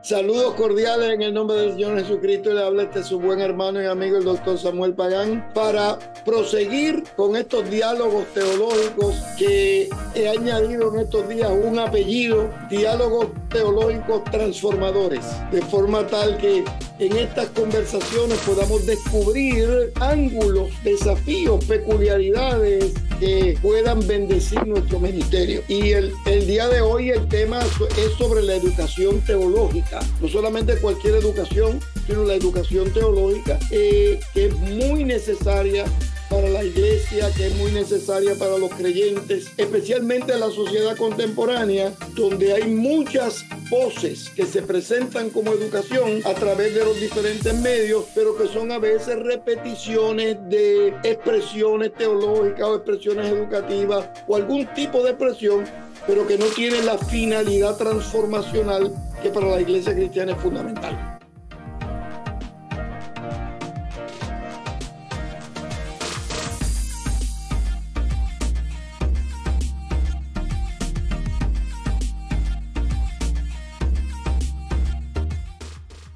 Saludos cordiales en el nombre del Señor Jesucristo. Le habla su buen hermano y amigo el doctor Samuel Pagán para proseguir con estos diálogos teológicos que he añadido en estos días un apellido: diálogos teológicos transformadores, de forma tal que en estas conversaciones podamos descubrir ángulos, desafíos, peculiaridades que puedan bendecir nuestro ministerio. Y el día de hoy el tema es sobre la educación teológica. No solamente cualquier educación, sino la educación teológica, que es muy necesaria para la iglesia, que es muy necesaria para los creyentes, especialmente en la sociedad contemporánea, donde hay muchas voces que se presentan como educación a través de los diferentes medios, pero que son a veces repeticiones de expresiones teológicas o expresiones educativas o algún tipo de expresión, pero que no tienen la finalidad transformacional que para la iglesia cristiana es fundamental.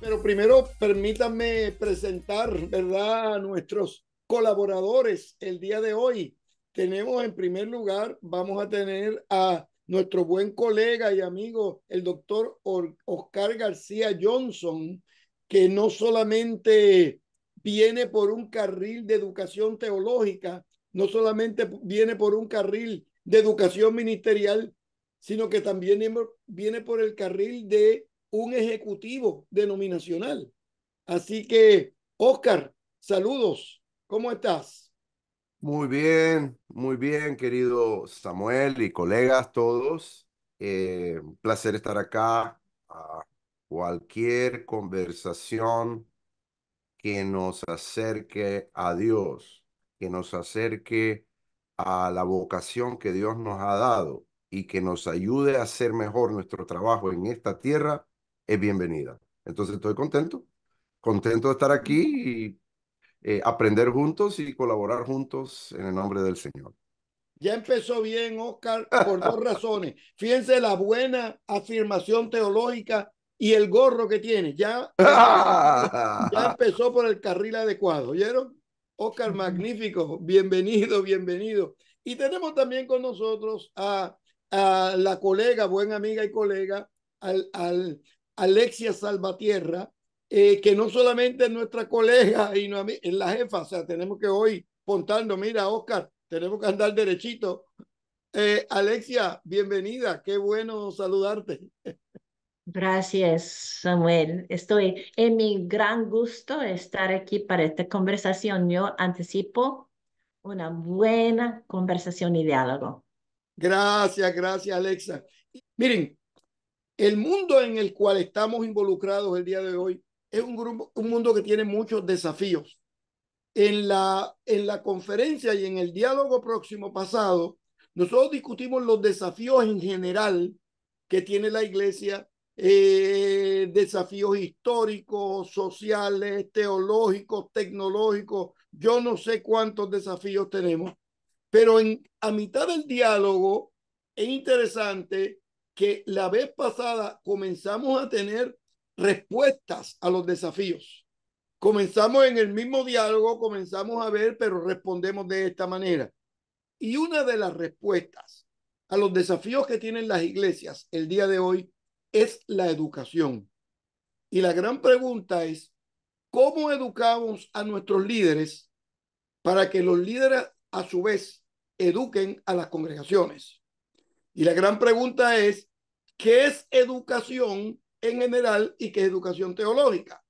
Pero primero permítanme presentar, ¿verdad?, a nuestros colaboradores el día de hoy. Tenemos en primer lugar, vamos a tener a nuestro buen colega y amigo, el doctor Oscar García Johnson, que no solamente viene por un carril de educación teológica, no solamente viene por un carril de educación ministerial, sino que también viene por el carril de un ejecutivo denominacional. Así que, Oscar, saludos. ¿Cómo estás? Muy bien, querido Samuel y colegas todos. Un placer estar acá. Cualquier conversación que nos acerque a Dios, que nos acerque a la vocación que Dios nos ha dado y que nos ayude a hacer mejor nuestro trabajo en esta tierra, es bienvenida. Entonces estoy contento de estar aquí y aprender juntos y colaborar juntos en el nombre del Señor. Ya empezó bien, Oscar, por dos razones. Fíjense la buena afirmación teológica y el gorro que tiene. Ya empezó por el carril adecuado. ¿Oyeron? Oscar, magnífico. Bienvenido, bienvenido. Y tenemos también con nosotros a la colega, buena amiga y colega, al Alexia Salvatierra, que no solamente es nuestra colega y no, es la jefa. O sea, tenemos que hoy contando, mira, Oscar, tenemos que andar derechito. Alexia, bienvenida. Qué bueno saludarte. Gracias, Samuel. Estoy en mi gran gusto estar aquí para esta conversación. Yo anticipo una buena conversación y diálogo. Gracias, gracias, Alexa. Miren, el mundo en el cual estamos involucrados el día de hoy es un mundo que tiene muchos desafíos. En la conferencia y en el diálogo próximo pasado, nosotros discutimos los desafíos en general que tiene la iglesia, desafíos históricos, sociales, teológicos, tecnológicos. Yo no sé cuántos desafíos tenemos, pero a mitad del diálogo es interesante que la vez pasada comenzamos a tener respuestas a los desafíos. Comenzamos en el mismo diálogo, comenzamos a ver, pero respondemos de esta manera. Y una de las respuestas a los desafíos que tienen las iglesias el día de hoy es la educación. Y la gran pregunta es, ¿cómo educamos a nuestros líderes para que los líderes a su vez eduquen a las congregaciones? Y la gran pregunta es, ¿qué es educación en general y qué es educación teológica?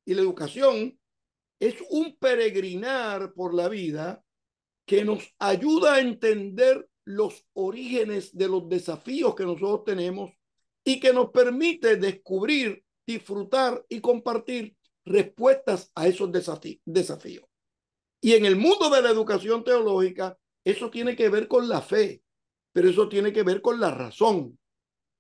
Y la educación es un peregrinar por la vida que nos ayuda a entender los orígenes de los desafíos que nosotros tenemos y que nos permite descubrir, disfrutar y compartir respuestas a esos desafíos. Y en el mundo de la educación teológica, eso tiene que ver con la fe, pero eso tiene que ver con la razón,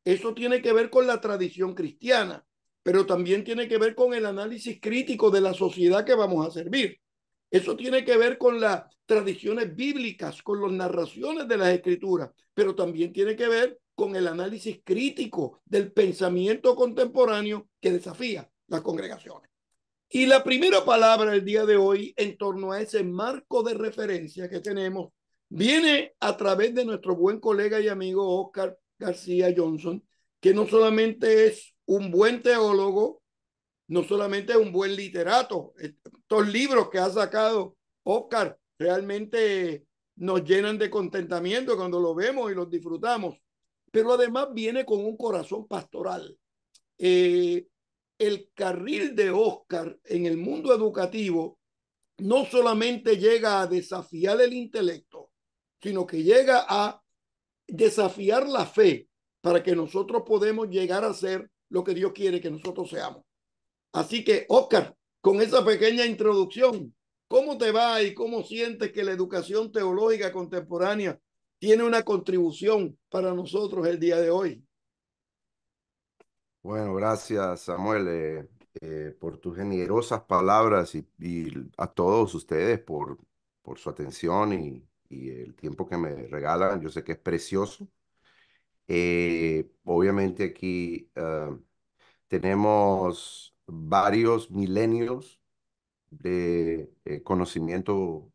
eso tiene que ver con la tradición cristiana, pero también tiene que ver con el análisis crítico de la sociedad que vamos a servir. Eso tiene que ver con las tradiciones bíblicas, con las narraciones de las escrituras, pero también tiene que ver con el análisis crítico del pensamiento contemporáneo que desafía las congregaciones. Y la primera palabra del día de hoy en torno a ese marco de referencia que tenemos viene a través de nuestro buen colega y amigo Oscar García Johnson, que no solamente es un buen teólogo, no solamente es un buen literato. Estos libros que ha sacado Oscar realmente nos llenan de contentamiento cuando los vemos y los disfrutamos, pero además viene con un corazón pastoral. El carril de Oscar en el mundo educativo no solamente llega a desafiar el intelecto, sino que llega a desafiar la fe para que nosotros podamos llegar a ser lo que Dios quiere que nosotros seamos. Así que, Oscar, con esa pequeña introducción, ¿cómo te va y cómo sientes que la educación teológica contemporánea tiene una contribución para nosotros el día de hoy? Bueno, gracias Samuel por tus generosas palabras y a todos ustedes por su atención y el tiempo que me regalan. Yo sé que es precioso. Obviamente aquí tenemos varios milenios de conocimiento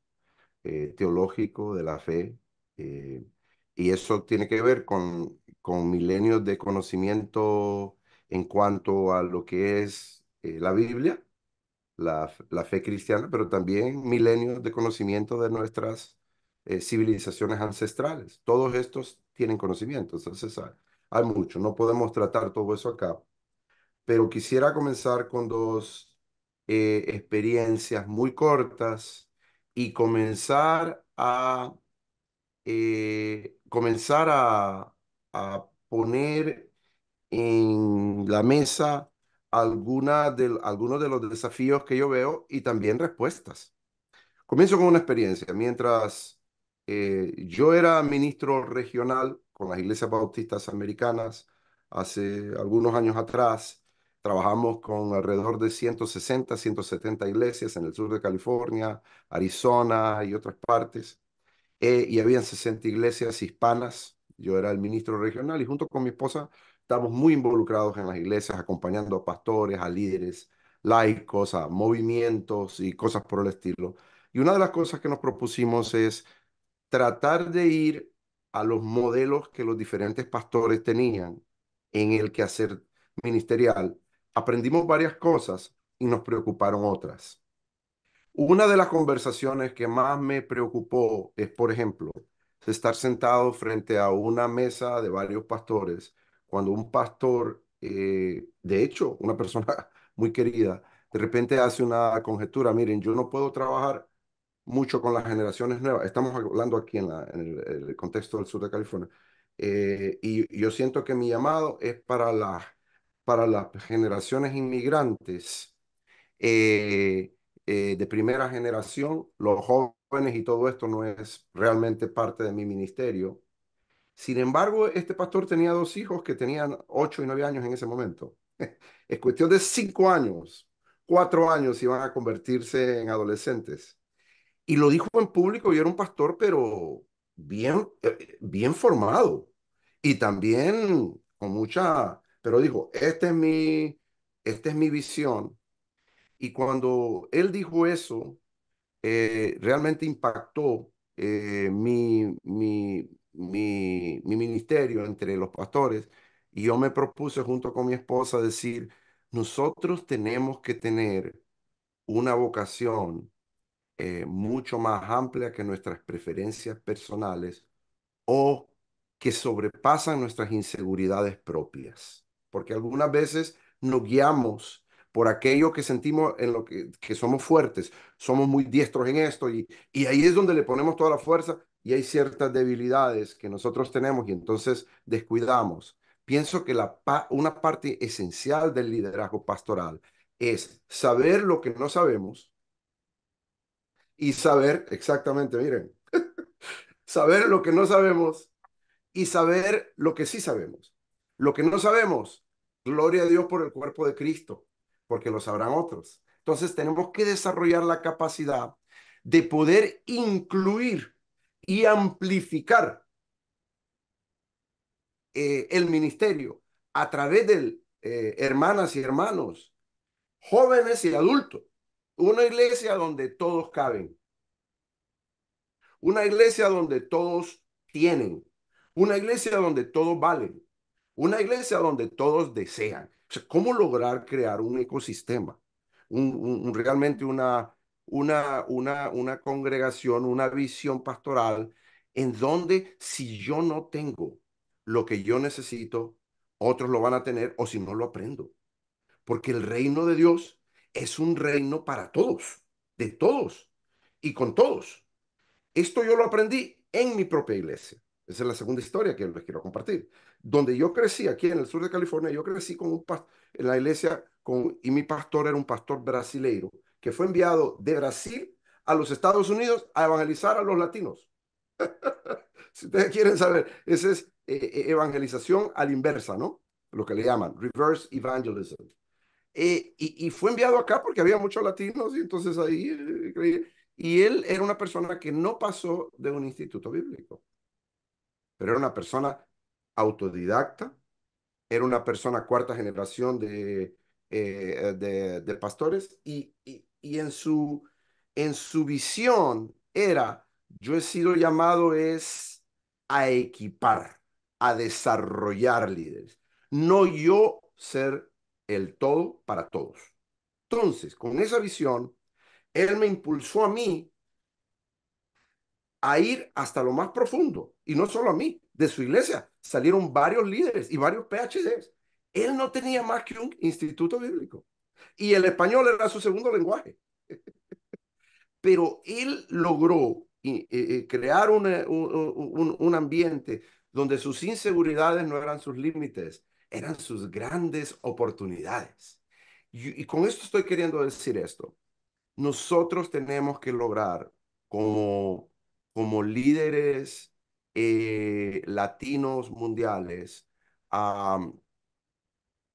teológico de la fe, eh, y eso tiene que ver con milenios de conocimiento en cuanto a lo que es la Biblia, la fe cristiana, pero también milenios de conocimiento de nuestras civilizaciones ancestrales. Todos estos tienen conocimiento, entonces hay mucho. No podemos tratar todo eso acá, pero quisiera comenzar con dos experiencias muy cortas y comenzar a poner en la mesa algunos de los desafíos que yo veo y también respuestas. Comienzo con una experiencia. Mientras yo era ministro regional con las iglesias bautistas americanas hace algunos años atrás, trabajamos con alrededor de 160, 170 iglesias en el sur de California, Arizona y otras partes. Y habían 60 iglesias hispanas. Yo era el ministro regional y junto con mi esposa estamos muy involucrados en las iglesias, acompañando a pastores, a líderes, laicos, a movimientos y cosas por el estilo. Y una de las cosas que nos propusimos es tratar de ir a los modelos que los diferentes pastores tenían en el quehacer ministerial. Aprendimos varias cosas y nos preocuparon otras. Una de las conversaciones que más me preocupó es, por ejemplo, estar sentado frente a una mesa de varios pastores, cuando un pastor, de hecho, una persona muy querida, de repente hace una conjetura: miren, yo no puedo trabajar mucho con las generaciones nuevas. Estamos hablando aquí en el contexto del sur de California. Y yo siento que mi llamado es para las generaciones inmigrantes de primera generación. Los jóvenes y todo esto no es realmente parte de mi ministerio. Sin embargo, este pastor tenía dos hijos que tenían 8 y 9 años en ese momento. Es cuestión de 5 años, 4 años iban a convertirse en adolescentes. Y lo dijo en público y era un pastor, pero bien formado. Y también con mucha, pero dijo, esta es mi visión. Y cuando él dijo eso, realmente impactó mi ministerio entre los pastores. Y yo me propuse junto con mi esposa decir, nosotros tenemos que tener una vocación mucho más amplia que nuestras preferencias personales o que sobrepasan nuestras inseguridades propias. Porque algunas veces nos guiamos por aquello que sentimos en lo que somos fuertes, somos muy diestros en esto y ahí es donde le ponemos toda la fuerza y hay ciertas debilidades que nosotros tenemos y entonces descuidamos. Pienso que una parte esencial del liderazgo pastoral es saber lo que no sabemos y saber exactamente, miren, saber lo que no sabemos y saber lo que sí sabemos. Lo que no sabemos, gloria a Dios por el cuerpo de Cristo, porque lo sabrán otros. Entonces tenemos que desarrollar la capacidad de poder incluir y amplificar el ministerio a través de hermanas y hermanos, jóvenes y adultos. Una iglesia donde todos caben. Una iglesia donde todos tienen. Una iglesia donde todos valen. Una iglesia donde todos desean. O sea, ¿cómo lograr crear un ecosistema? Realmente una congregación, una visión pastoral en donde si yo no tengo lo que yo necesito, otros lo van a tener o si no lo aprendo. Porque el reino de Dios es un reino para todos, de todos y con todos. Esto yo lo aprendí en mi propia iglesia. Esa es la segunda historia que les quiero compartir. Donde yo crecí, aquí en el sur de California, yo crecí con en la iglesia y mi pastor era un pastor brasileiro que fue enviado de Brasil a los Estados Unidos a evangelizar a los latinos. Si ustedes quieren saber, esa es evangelización a la inversa, ¿no? Lo que le llaman reverse evangelism. Y fue enviado acá porque había muchos latinos y entonces ahí y él era una persona que no pasó de un instituto bíblico, pero era una persona autodidacta, era una persona cuarta generación de pastores y en su visión era, yo he sido llamado es a equipar, a desarrollar líderes, no yo ser el todo para todos. Entonces, con esa visión, él me impulsó a mí a ir hasta lo más profundo, y no solo a mí, de su iglesia salieron varios líderes y varios PhDs. Él no tenía más que un instituto bíblico, y el español era su segundo lenguaje, pero él logró crear un ambiente donde sus inseguridades no eran sus límites, eran sus grandes oportunidades. Y con esto estoy queriendo decir esto. Nosotros tenemos que lograr como líderes latinos mundiales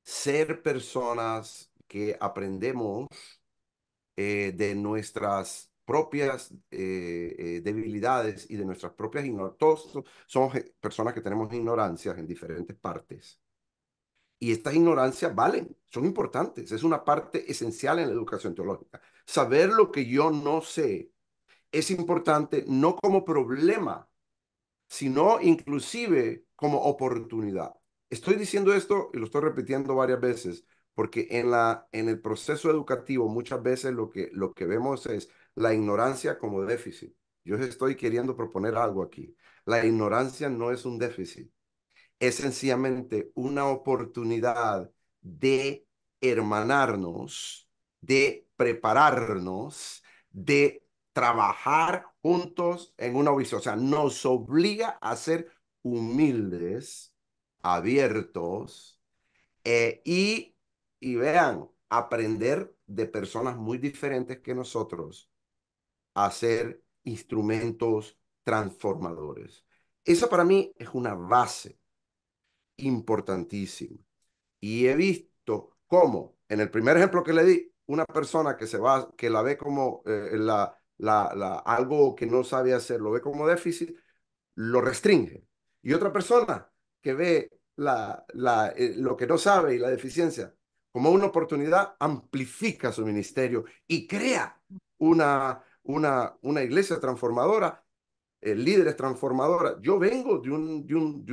ser personas que aprendemos de nuestras propias debilidades y de nuestras propias ignorancias. Todos somos personas que tenemos ignorancias en diferentes partes. Y estas ignorancias valen, son importantes, es una parte esencial en la educación teológica. Saber lo que yo no sé es importante no como problema, sino inclusive como oportunidad. Estoy diciendo esto y lo estoy repitiendo varias veces porque en el proceso educativo muchas veces lo que vemos es la ignorancia como déficit. Yo estoy queriendo proponer algo aquí. La ignorancia no es un déficit, es sencillamente una oportunidad de hermanarnos, de prepararnos, de trabajar juntos en una visión. O sea, nos obliga a ser humildes, abiertos y vean, aprender de personas muy diferentes que nosotros a ser instrumentos transformadores. Esa para mí es una base importantísima. Y he visto cómo, en el primer ejemplo que le di, una persona que la ve como algo que no sabe hacer, lo ve como déficit, lo restringe. Y otra persona que ve lo que no sabe y la deficiencia como una oportunidad, amplifica su ministerio y crea una iglesia transformadora, líderes transformadoras. Yo vengo de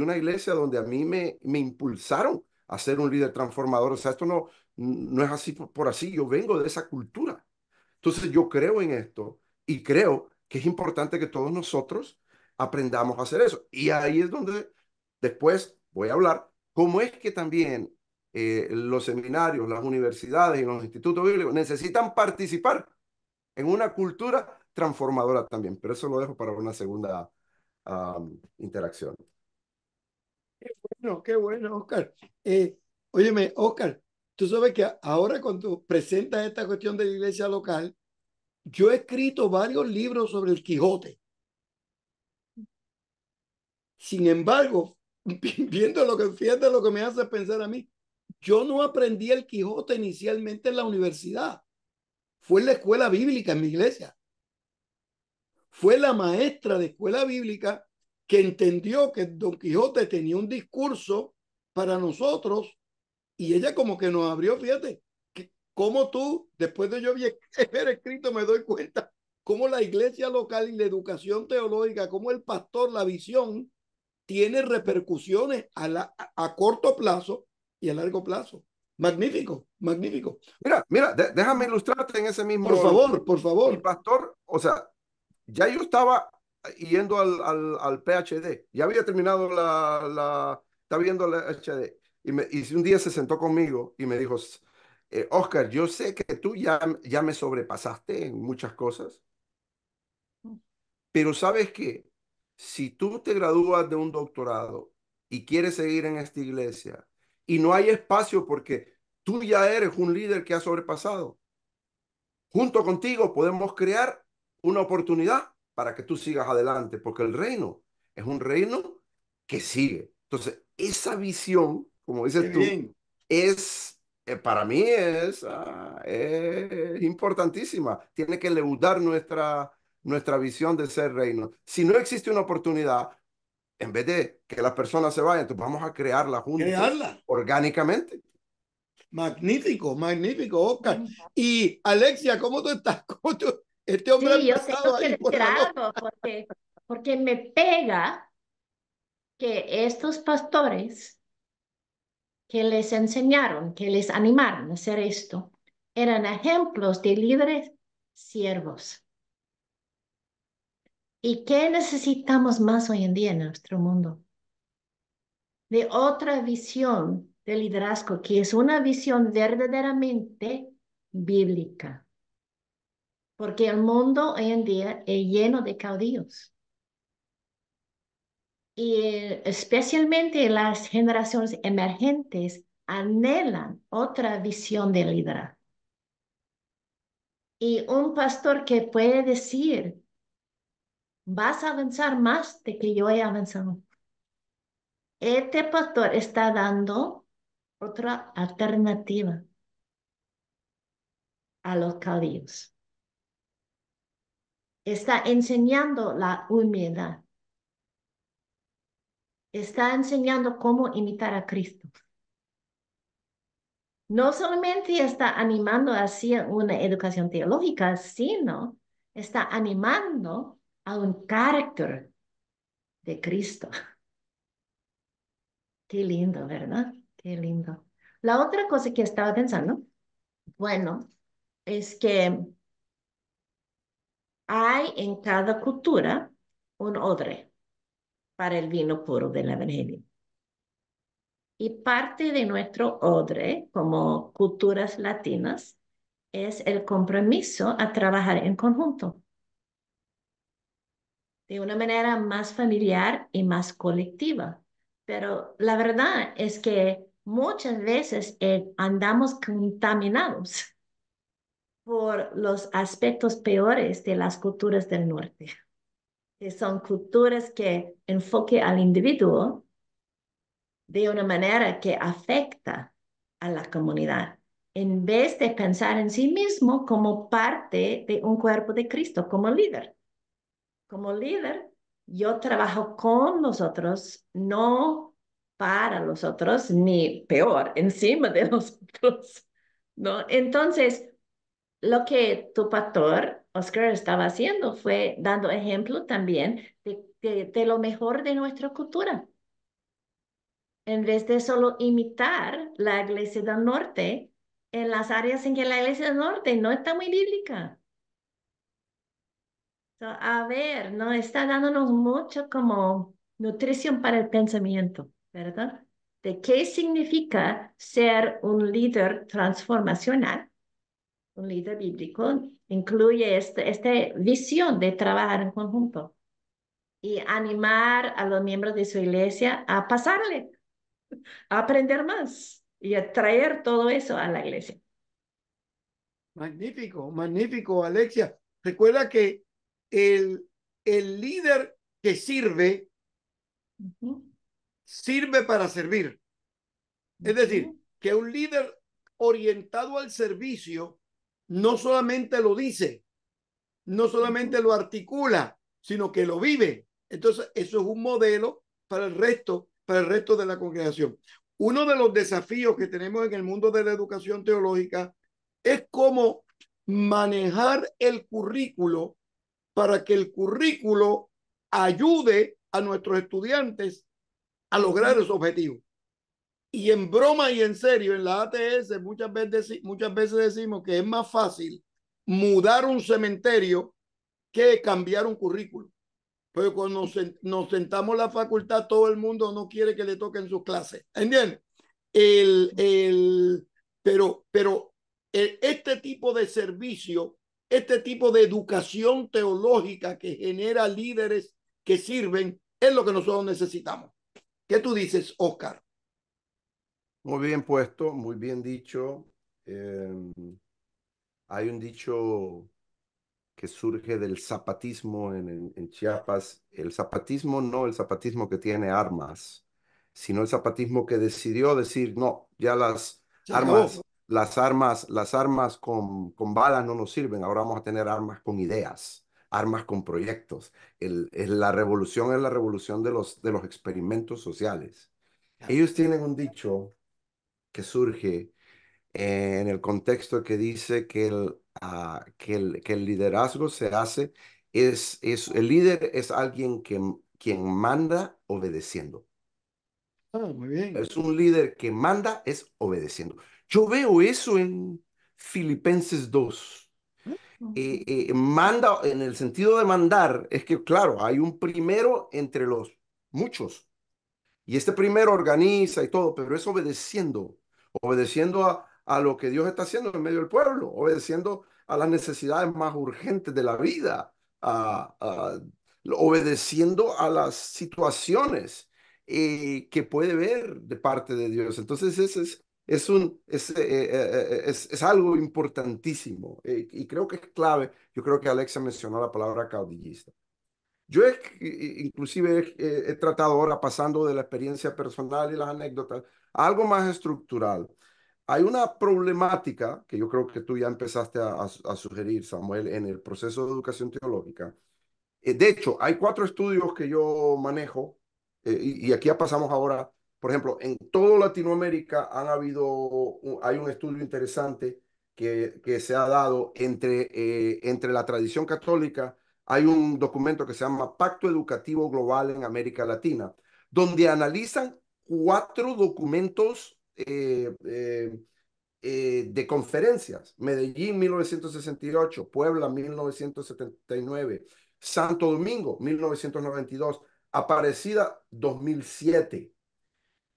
una iglesia donde a mí me impulsaron a ser un líder transformador. O sea, esto no es así por así. Yo vengo de esa cultura. Entonces yo creo en esto y creo que es importante que todos nosotros aprendamos a hacer eso. Y ahí es donde después voy a hablar cómo es que también los seminarios, las universidades y los institutos bíblicos necesitan participar en una cultura transformadora también, pero eso lo dejo para una segunda interacción. Qué bueno, Oscar. Óyeme, Oscar, tú sabes que ahora cuando presentas esta cuestión de la iglesia local, yo he escrito varios libros sobre el Quijote. Sin embargo, fíjate lo que me hace pensar a mí. Yo no aprendí el Quijote inicialmente en la universidad. Fue en la escuela bíblica en mi iglesia. Fue la maestra de escuela bíblica que entendió que Don Quijote tenía un discurso para nosotros y ella como que nos abrió, fíjate, que como tú, después de yo haber escrito, me doy cuenta cómo la iglesia local y la educación teológica, cómo el pastor, la visión, tiene repercusiones a corto plazo y a largo plazo. Magnífico, magnífico. Mira, déjame ilustrarte en ese Por mismo. favor, por Mi favor. pastor, o sea, ya yo estaba yendo al PhD, ya había terminado estaba viendo la PhD, y un día se sentó conmigo y me dijo, Oscar, yo sé que tú ya me sobrepasaste en muchas cosas, pero sabes que si tú te gradúas de un doctorado y quieres seguir en esta iglesia y no hay espacio porque tú ya eres un líder que ha sobrepasado, junto contigo podemos crear una oportunidad para que tú sigas adelante, porque el reino es un reino que sigue. Entonces, esa visión, como Qué dices tú, bien. para mí es importantísima. Tiene que leudar nuestra visión de ser reino. Si no existe una oportunidad, en vez de que las personas se vayan, entonces vamos a crearla juntos, Crearla. orgánicamente. Magnífico, magnífico, Oscar. Y Alexia, ¿cómo tú estás? Este hombre ha Sí, yo empezado tengo que ahí por decir la noche. algo porque me pega que estos pastores que les enseñaron, que les animaron a hacer esto, eran ejemplos de líderes siervos. ¿Y qué necesitamos más hoy en día en nuestro mundo? De otra visión de liderazgo, que es una visión verdaderamente bíblica. Porque el mundo hoy en día es lleno de caudillos. Y especialmente las generaciones emergentes anhelan otra visión de liderazgo. Y un pastor que puede decir, vas a avanzar más de que yo he avanzado. Este pastor está dando otra alternativa a los caudillos. Está enseñando la humildad. Está enseñando cómo imitar a Cristo. No solamente está animando hacia una educación teológica, sino está animando a un carácter de Cristo. Qué lindo, ¿verdad? Qué lindo. La otra cosa que estaba pensando, bueno, es que hay en cada cultura un odre para el vino puro del Evangelio. Y parte de nuestro odre, como culturas latinas, es el compromiso a trabajar en conjunto, de una manera más familiar y más colectiva. Pero la verdad es que muchas veces andamos contaminados por los aspectos peores de las culturas del norte, que son culturas que enfoque al individuo de una manera que afecta a la comunidad, en vez de pensar en sí mismo como parte de un cuerpo de Cristo, como líder. Como líder, yo trabajo con los otros, no para los otros, ni peor, encima de los otros, ¿no? Entonces, lo que tu pastor, Oscar, estaba haciendo fue dando ejemplo también de lo mejor de nuestra cultura. En vez de solo imitar la iglesia del norte, en las áreas en que la iglesia del norte no está muy bíblica. So, a ver, ¿no? Está dándonos mucho como nutrición para el pensamiento, ¿verdad? De qué significa ser un líder transformacional, un líder bíblico, incluye esta visión de trabajar en conjunto y animar a los miembros de su iglesia a pasarle, a aprender más y a traer todo eso a la iglesia. Magnífico, magnífico, Alexia. Recuerda que el, el líder que sirve, Ujú, sirve para servir. Es decir, ujú, que un líder orientado al servicio no solamente lo dice, no ujú. solamente lo articula, sino que lo vive. Entonces, eso es un modelo para el resto de la congregación. Uno de los desafíos que tenemos en el mundo de la educación teológica es cómo manejar el currículo para que el currículo ayude a nuestros estudiantes a lograr esos objetivos. Y en broma y en serio, en la ATS muchas veces decimos que es más fácil mudar un cementerio que cambiar un currículo. Pero cuando nos sentamos en la facultad, todo el mundo no quiere que le toquen sus clases. ¿Entiendes? El, el, pero este tipo de servicio, este tipo de educación teológica que genera líderes que sirven, es lo que nosotros necesitamos. ¿Qué tú dices, Oscar? Muy bien puesto, muy bien dicho. Eh, Hay un dicho que surge del zapatismo en Chiapas. El zapatismo no el zapatismo que tiene armas, sino el zapatismo que decidió decir, no, ya Se acabó. las armas con balas no nos sirven, ahora vamos a tener armas con ideas, armas con proyectos. La revolución es la revolución de los experimentos sociales. Ellos tienen un dicho que surge en el contexto que dice que que el liderazgo se hace, el líder es alguien quien manda obedeciendo. Ah, muy bien. Es un líder que manda es obedeciendo. Yo veo eso en Filipenses 2. Manda en el sentido de mandar, es que claro, hay un primero entre los muchos. Y este primero organiza y todo, pero es obedeciendo, obedeciendo a lo que Dios está haciendo en medio del pueblo, obedeciendo a las necesidades más urgentes de la vida, obedeciendo a las situaciones que puede ver de parte de Dios. Entonces, es algo importantísimo y creo que es clave. Yo creo que Alexa mencionó la palabra caudillista. Yo inclusive he tratado ahora, pasando de la experiencia personal y las anécdotas, a algo más estructural. Hay una problemática que yo creo que tú ya empezaste a sugerir, Samuel, en el proceso de educación teológica. De hecho, hay cuatro estudios que yo manejo y aquí ya pasamos ahora, por ejemplo, en toda Latinoamérica hay un estudio interesante que se ha dado entre la tradición católica. Hay un documento que se llama Pacto Educativo Global en América Latina, donde analizan cuatro documentos de conferencias. Medellín 1968, Puebla 1979, Santo Domingo 1992, Aparecida 2007.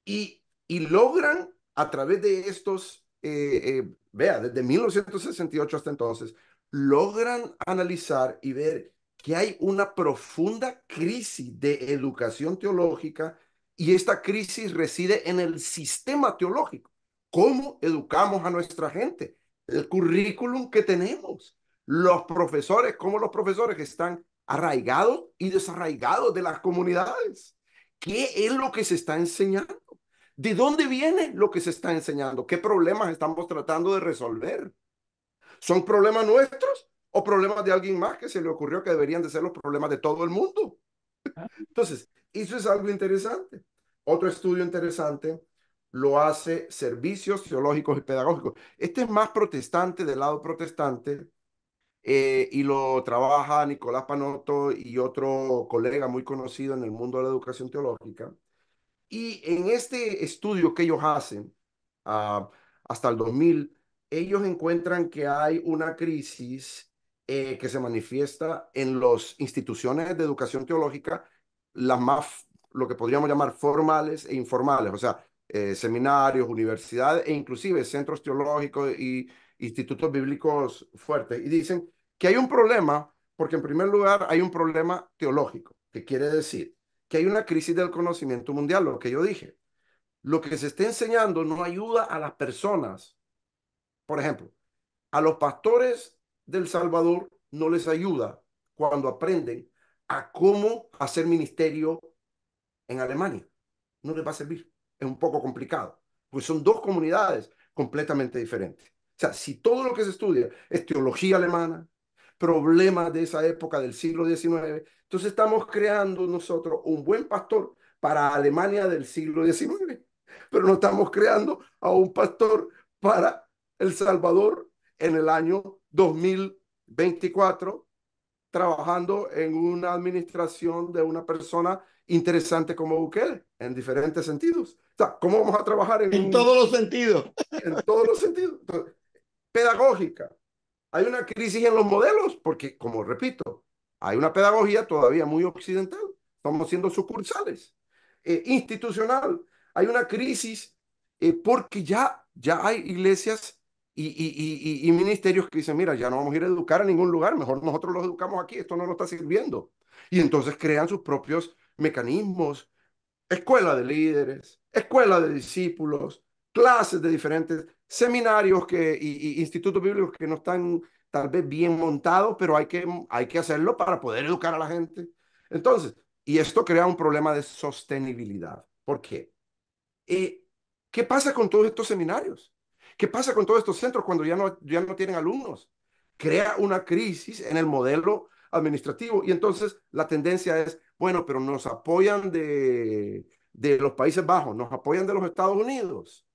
Y logran a través de estos, vea, desde 1968 hasta entonces, logran analizar y ver que hay una profunda crisis de educación teológica y esta crisis reside en el sistema teológico. ¿Cómo educamos a nuestra gente? El currículum que tenemos, los profesores, cómo los profesores están arraigados y desarraigados de las comunidades. ¿Qué es lo que se está enseñando? ¿De dónde viene lo que se está enseñando? ¿Qué problemas estamos tratando de resolver? ¿Son problemas nuestros o problemas de alguien más que se le ocurrió que deberían de ser los problemas de todo el mundo? Entonces, eso es algo interesante. Otro estudio interesante lo hace Servicios Teológicos y Pedagógicos. Este es más protestante, del lado protestante, y lo trabaja Nicolás Panotto y otro colega muy conocido en el mundo de la educación teológica. Y en este estudio que ellos hacen, ah, hasta el 2000, ellos encuentran que hay una crisis que se manifiesta en las instituciones de educación teológica, las más, lo que podríamos llamar formales e informales, o sea, seminarios, universidades e inclusive centros teológicos y institutos bíblicos fuertes. Y dicen que hay un problema, porque en primer lugar hay un problema teológico, que quiere decir que hay una crisis del conocimiento mundial, lo que yo dije. Lo que se está enseñando no ayuda a las personas. Por ejemplo, a los pastores del Salvador no les ayuda cuando aprenden a cómo hacer ministerio en Alemania. No les va a servir. Es un poco complicado, pues son dos comunidades completamente diferentes. O sea, si todo lo que se estudia es teología alemana, problemas de esa época del siglo XIX. Entonces estamos creando nosotros un buen pastor para Alemania del siglo XIX, pero no estamos creando a un pastor para El Salvador en el año 2024, trabajando en una administración de una persona interesante como Bukele, en diferentes sentidos. O sea, ¿cómo vamos a trabajar En todos los sentidos. en todos los sentidos? Entonces, pedagógica. Hay una crisis en los modelos, porque, como repito, hay una pedagogía todavía muy occidental. Estamos siendo sucursales. Institucional. Hay una crisis porque ya hay iglesias y ministerios que dicen, mira, ya no vamos a ir a educar a ningún lugar, mejor nosotros los educamos aquí, esto no nos está sirviendo. Y entonces crean sus propios mecanismos, escuela de líderes, escuela de discípulos, clases de diferentes seminarios y institutos bíblicos que no están tal vez bien montados, pero hay que hacerlo para poder educar a la gente. Entonces, y esto crea un problema de sostenibilidad. ¿Por qué? Eh, ¿Qué pasa con todos estos seminarios? ¿Qué pasa con todos estos centros cuando ya no tienen alumnos? Crea una crisis en el modelo administrativo y entonces la tendencia es, bueno, pero nos apoyan de los Países Bajos, nos apoyan de los Estados Unidos.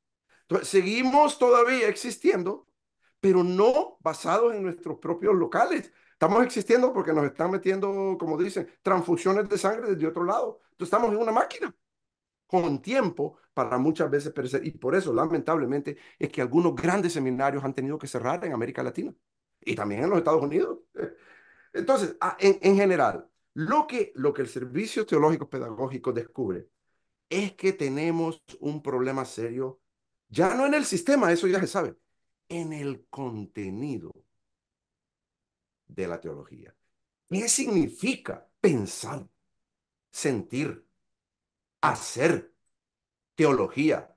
Entonces, seguimos todavía existiendo, pero no basados en nuestros propios locales. Estamos existiendo porque nos están metiendo, como dicen, transfusiones de sangre desde otro lado. Entonces, estamos en una máquina con tiempo para muchas veces perecer. Y por eso, lamentablemente, es que algunos grandes seminarios han tenido que cerrar en América Latina y también en los Estados Unidos. Entonces, en general, lo que el Servicio Teológico Pedagógico descubre es que tenemos un problema serio, ya no en el sistema, eso ya se sabe, en el contenido de la teología. ¿Qué significa pensar, sentir, hacer teología?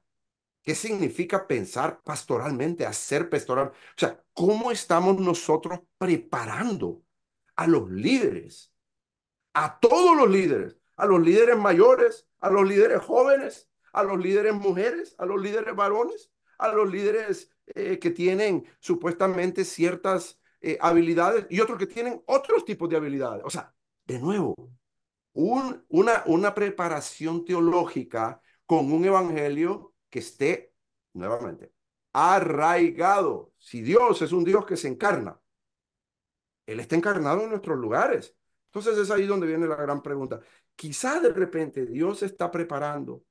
¿Qué significa pensar pastoralmente, hacer pastoral? O sea, ¿cómo estamos nosotros preparando a los líderes, a todos los líderes, a los líderes mayores, a los líderes jóvenes, a los líderes mujeres, a los líderes varones, a los líderes que tienen supuestamente ciertas habilidades y otros que tienen otros tipos de habilidades? O sea, de nuevo, una preparación teológica con un evangelio que esté, nuevamente, arraigado. Si Dios es un Dios que se encarna, Él está encarnado en nuestros lugares. Entonces es ahí donde viene la gran pregunta. Quizá de repente Dios está preparando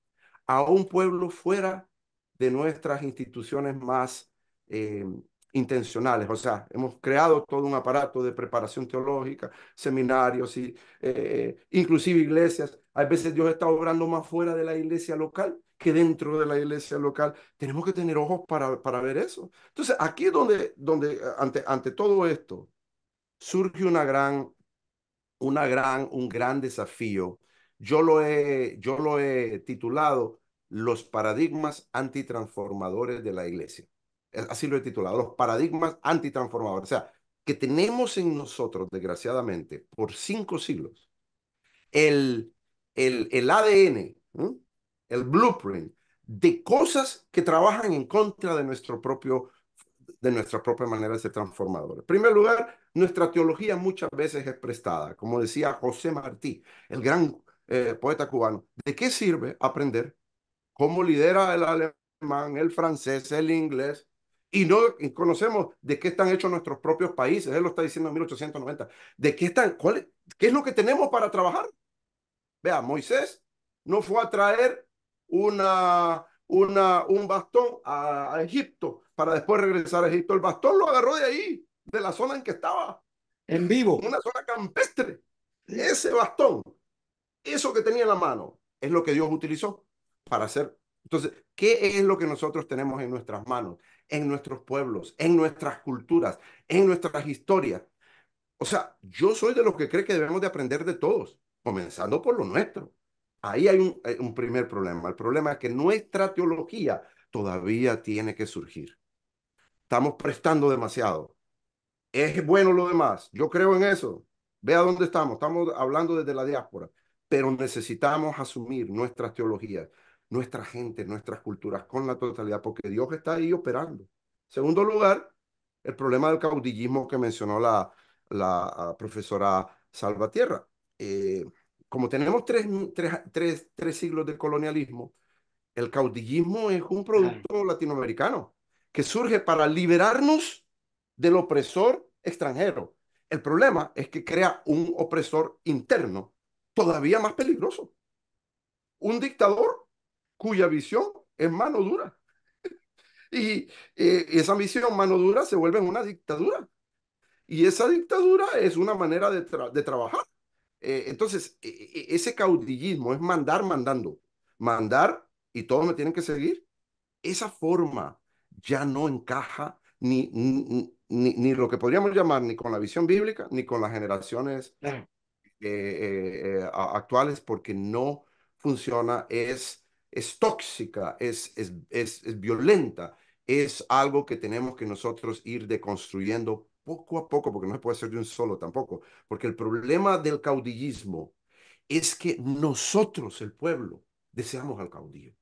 a un pueblo fuera de nuestras instituciones más eh, intencionales. O sea, hemos creado todo un aparato de preparación teológica, seminarios y inclusive iglesias. A veces Dios está obrando más fuera de la iglesia local que dentro de la iglesia local. Tenemos que tener ojos para ver eso. Entonces, aquí es donde ante todo esto surge un gran desafío. Yo lo he titulado Los paradigmas antitransformadores de la iglesia. Así lo he titulado, los paradigmas antitransformadores. O sea, que tenemos en nosotros, desgraciadamente, por 5 siglos, el, el ADN, ¿eh? El blueprint de cosas que trabajan en contra de nuestra propia manera de ser transformadores. En primer lugar, nuestra teología muchas veces es prestada, como decía José Martí, el gran poeta cubano. ¿De qué sirve aprender cómo lidera el alemán, el francés, el inglés? Y conocemos de qué están hechos nuestros propios países. Él lo está diciendo en 1890. ¿De qué están? ¿Qué es lo que tenemos para trabajar? Vea, Moisés no fue a traer un bastón a Egipto para después regresar a Egipto. El bastón lo agarró de ahí, de la zona en que estaba, En vivo. una zona campestre. Ese bastón, eso que tenía en la mano, es lo que Dios utilizó para hacer. Entonces, ¿qué es lo que nosotros tenemos en nuestras manos, en nuestros pueblos, en nuestras culturas, en nuestras historias? O sea, yo soy de los que cree que debemos de aprender de todos, comenzando por lo nuestro. Ahí hay un primer problema. El problema es que nuestra teología todavía tiene que surgir. Estamos prestando demasiado. Es bueno lo demás. Yo creo en eso. Vea dónde estamos. Estamos hablando desde la diáspora. Pero necesitamos asumir nuestras teologías, nuestra gente, nuestras culturas con la totalidad, porque Dios está ahí operando. Segundo lugar, el problema del caudillismo que mencionó la profesora Salvatierra. Como tenemos tres siglos de colonialismo, el caudillismo es un producto latinoamericano que surge para liberarnos del opresor extranjero. El problema es que crea un opresor interno todavía más peligroso. Un dictador cuya visión es mano dura. Y esa visión mano dura se vuelve en una dictadura. Y esa dictadura es una manera de trabajar. Entonces, ese caudillismo es mandar mandando. Mandar y todos me tienen que seguir. Esa forma ya no encaja ni lo que podríamos llamar ni con la visión bíblica, ni con las generaciones actuales, porque no funciona, es tóxica, es violenta, es algo que tenemos que nosotros ir deconstruyendo poco a poco, porque no se puede hacer de un solo tampoco, porque el problema del caudillismo es que nosotros, el pueblo, deseamos al caudillo.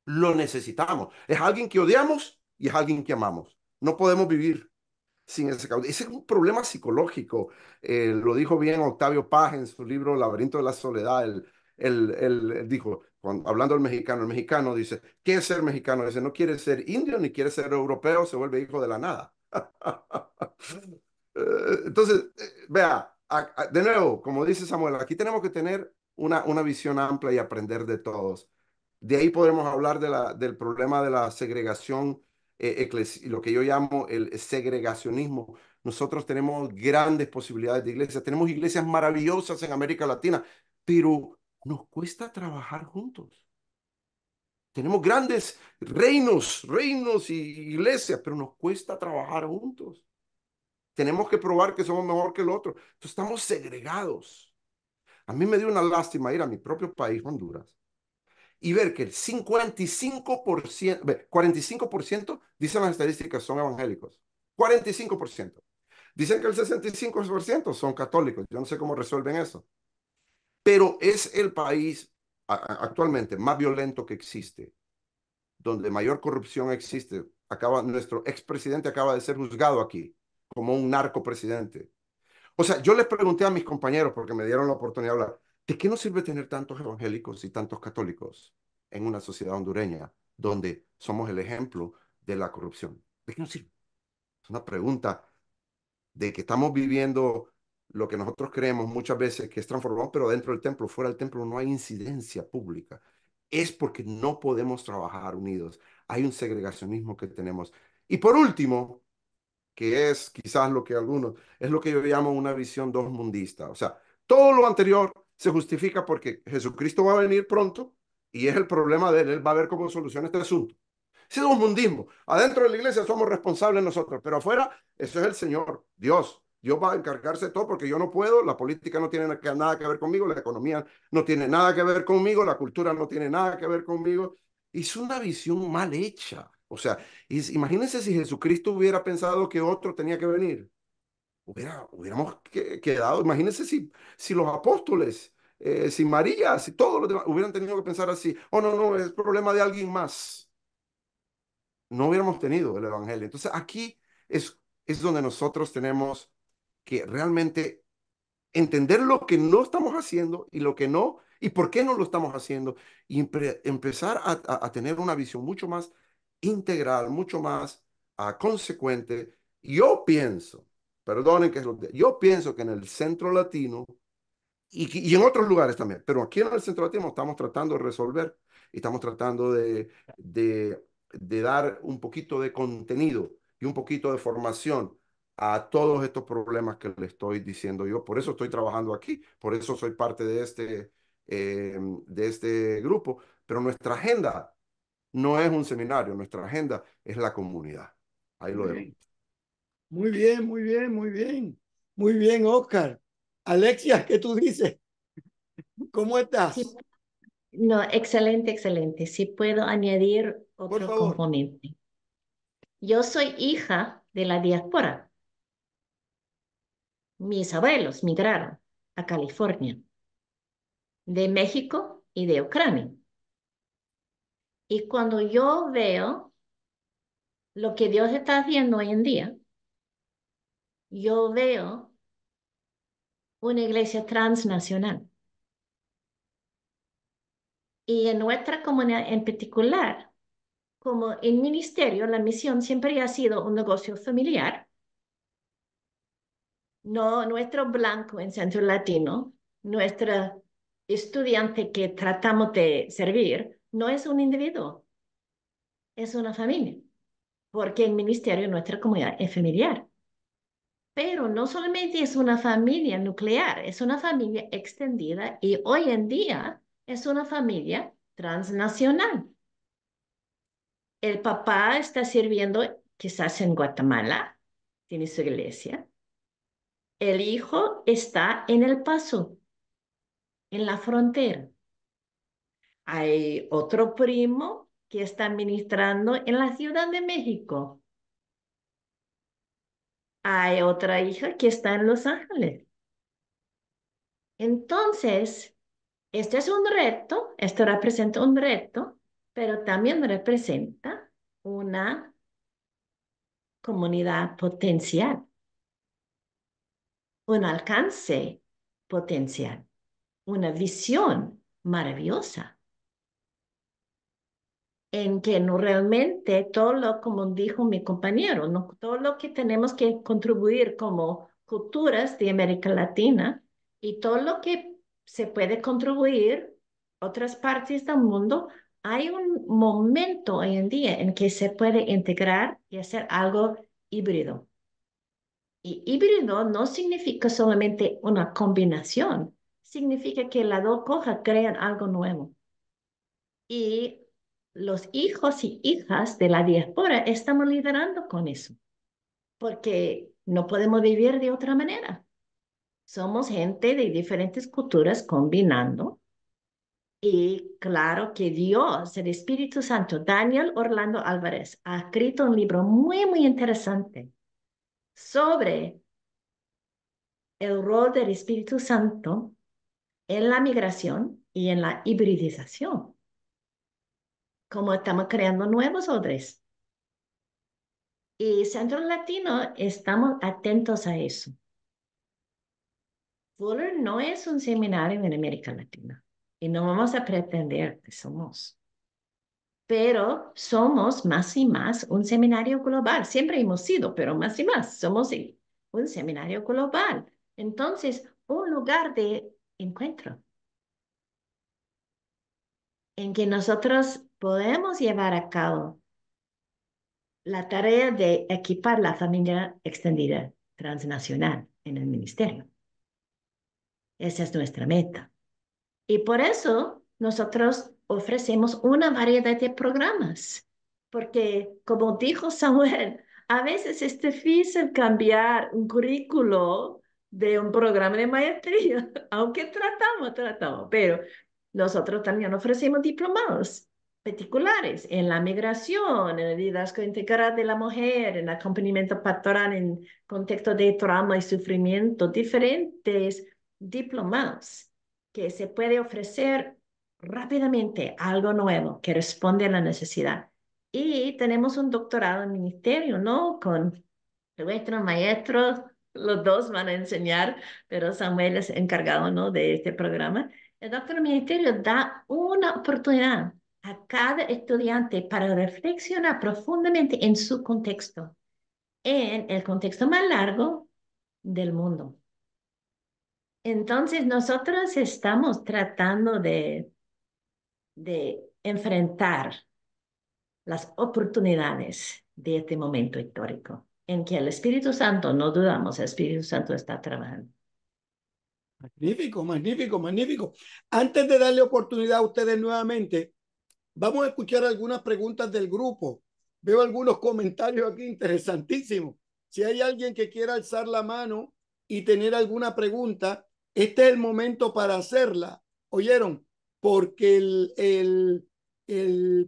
Lo necesitamos. Es alguien que odiamos y es alguien que amamos. No podemos vivir sin ese caudillo. Ese es un problema psicológico. Lo dijo bien Octavio Paz en su libro Laberinto de la Soledad. Él dijo, hablando del mexicano, el mexicano dice, ¿qué es ser mexicano? Dice, no quiere ser indio ni quiere ser europeo, se vuelve hijo de la nada. Entonces, vea, de nuevo, como dice Samuel, aquí tenemos que tener una visión amplia y aprender de todos. De ahí podremos hablar del problema de la segregación, lo que yo llamo el segregacionismo. Nosotros tenemos grandes posibilidades de iglesias, tenemos iglesias maravillosas en América Latina, pero nos cuesta trabajar juntos. Tenemos grandes reinos y iglesias, pero nos cuesta trabajar juntos. Tenemos que probar que somos mejor que el otro. Entonces estamos segregados. A mí me dio una lástima ir a mi propio país, Honduras, y ver que el 55%, 45% dicen las estadísticas son evangélicos. 45%. Dicen que el 65% son católicos. Yo no sé cómo resuelven eso. Pero es el país actualmente más violento que existe, donde mayor corrupción existe. Nuestro expresidente acaba de ser juzgado aquí como un narcopresidente. O sea, yo les pregunté a mis compañeros, porque me dieron la oportunidad de hablar, ¿de qué nos sirve tener tantos evangélicos y tantos católicos en una sociedad hondureña donde somos el ejemplo de la corrupción? ¿De qué nos sirve? Es una pregunta de que estamos viviendo lo que nosotros creemos muchas veces que es transformado, pero dentro del templo, fuera del templo no hay incidencia pública. Es porque no podemos trabajar unidos. Hay un segregacionismo que tenemos. Y por último, que es quizás lo que algunos, es lo que yo llamo una visión dosmundista. O sea, todo lo anterior se justifica porque Jesucristo va a venir pronto y es el problema de él. Él va a ver cómo soluciona este asunto. Ese es un mundismo. Adentro de la iglesia somos responsables nosotros, pero afuera eso es el Señor, Dios. Dios va a encargarse de todo porque yo no puedo, la política no tiene nada que ver conmigo, la economía no tiene nada que ver conmigo, la cultura no tiene nada que ver conmigo. Es una visión mal hecha. O sea, imagínense si Jesucristo hubiera pensado que otro tenía que venir. Hubiéramos quedado, imagínense si los apóstoles, si María, si todos los demás hubieran tenido que pensar así. Oh, no, no, es problema de alguien más. No hubiéramos tenido el Evangelio. Entonces aquí es donde nosotros tenemos que realmente entender lo que no estamos haciendo y lo que no, y por qué no lo estamos haciendo, y empezar a tener una visión mucho más integral, mucho más consecuente. Yo pienso, perdonen que yo pienso que en el centro latino y en otros lugares también, pero aquí en el centro latino estamos tratando de resolver y estamos tratando de dar un poquito de contenido y un poquito de formación a todos estos problemas que le estoy diciendo yo. Por eso estoy trabajando aquí, por eso soy parte de este grupo, pero nuestra agenda no es un seminario, nuestra agenda es la comunidad. Ahí lo dejo. Bien. Muy bien, muy bien, muy bien. Muy bien, Oscar. Alexia, ¿qué tú dices? ¿Cómo Sí, estás? no, excelente, excelente. Si puedo añadir Por otro favor. componente. Yo soy hija de la diáspora. Mis abuelos migraron a California, de México y de Ucrania. Y cuando yo veo lo que Dios está haciendo hoy en día, yo veo una iglesia transnacional. Y en nuestra comunidad en particular, como el ministerio, la misión siempre ha sido un negocio familiar. No, nuestro blanco en Centro Latino, nuestra estudiante que tratamos de servir, no es un individuo, es una familia, porque el ministerio de nuestra comunidad es familiar. Pero no solamente es una familia nuclear, es una familia extendida y hoy en día es una familia transnacional. El papá está sirviendo quizás en Guatemala, tiene su iglesia. El hijo está en El Paso, en la frontera. Hay otro primo que está ministrando en la Ciudad de México. Hay otra hija que está en Los Ángeles. Entonces, este es un reto, esto representa un reto, pero también representa una comunidad potencial, un alcance potencial, una visión maravillosa, en que no realmente todo lo, como dijo mi compañero, ¿no? Todo lo que tenemos que contribuir como culturas de América Latina y todo lo que se puede contribuir otras partes del mundo, hay un momento hoy en día en que se puede integrar y hacer algo híbrido. Y híbrido no significa solamente una combinación, significa que las dos cosas crean algo nuevo. Y los hijos y hijas de la diáspora estamos liderando con eso, porque no podemos vivir de otra manera. Somos gente de diferentes culturas combinando. Y claro que Dios, el Espíritu Santo, Daniel Orlando Álvarez, ha escrito un libro muy, muy interesante sobre el rol del Espíritu Santo en la migración y en la hibridización, como estamos creando nuevos odres. Y Centro Latino estamos atentos a eso. Fuller no es un seminario en América Latina y no vamos a pretender que somos, pero somos más y más un seminario global. Siempre hemos sido, pero más y más somos un seminario global. Entonces, un lugar de encuentro en que nosotros podemos llevar a cabo la tarea de equipar la familia extendida transnacional en el ministerio. Esa es nuestra meta. Y por eso nosotros ofrecemos una variedad de programas, porque como dijo Samuel, a veces es difícil cambiar un currículo de un programa de maestría, aunque tratamos, pero nosotros también ofrecemos diplomados particulares en la migración, en el liderazgo integral de la mujer, en acompañamiento pastoral en contexto de trauma y sufrimiento, diferentes diplomados que se puede ofrecer rápidamente algo nuevo que responde a la necesidad. Y tenemos un doctorado en ministerio, ¿no? Con nuestros maestros, los dos van a enseñar, pero Samuel es encargado, ¿no? De este programa. El doctorado en ministerio da una oportunidad a cada estudiante para reflexionar profundamente en su contexto, en el contexto más largo del mundo. Entonces, nosotros estamos tratando de enfrentar las oportunidades de este momento histórico, en que el Espíritu Santo, no dudamos, el Espíritu Santo está trabajando. Magnífico, magnífico, magnífico. Antes de darle oportunidad a ustedes nuevamente, vamos a escuchar algunas preguntas del grupo. Veo algunos comentarios aquí interesantísimos. Si hay alguien que quiera alzar la mano y tener alguna pregunta, este es el momento para hacerla. ¿Oyeron? Porque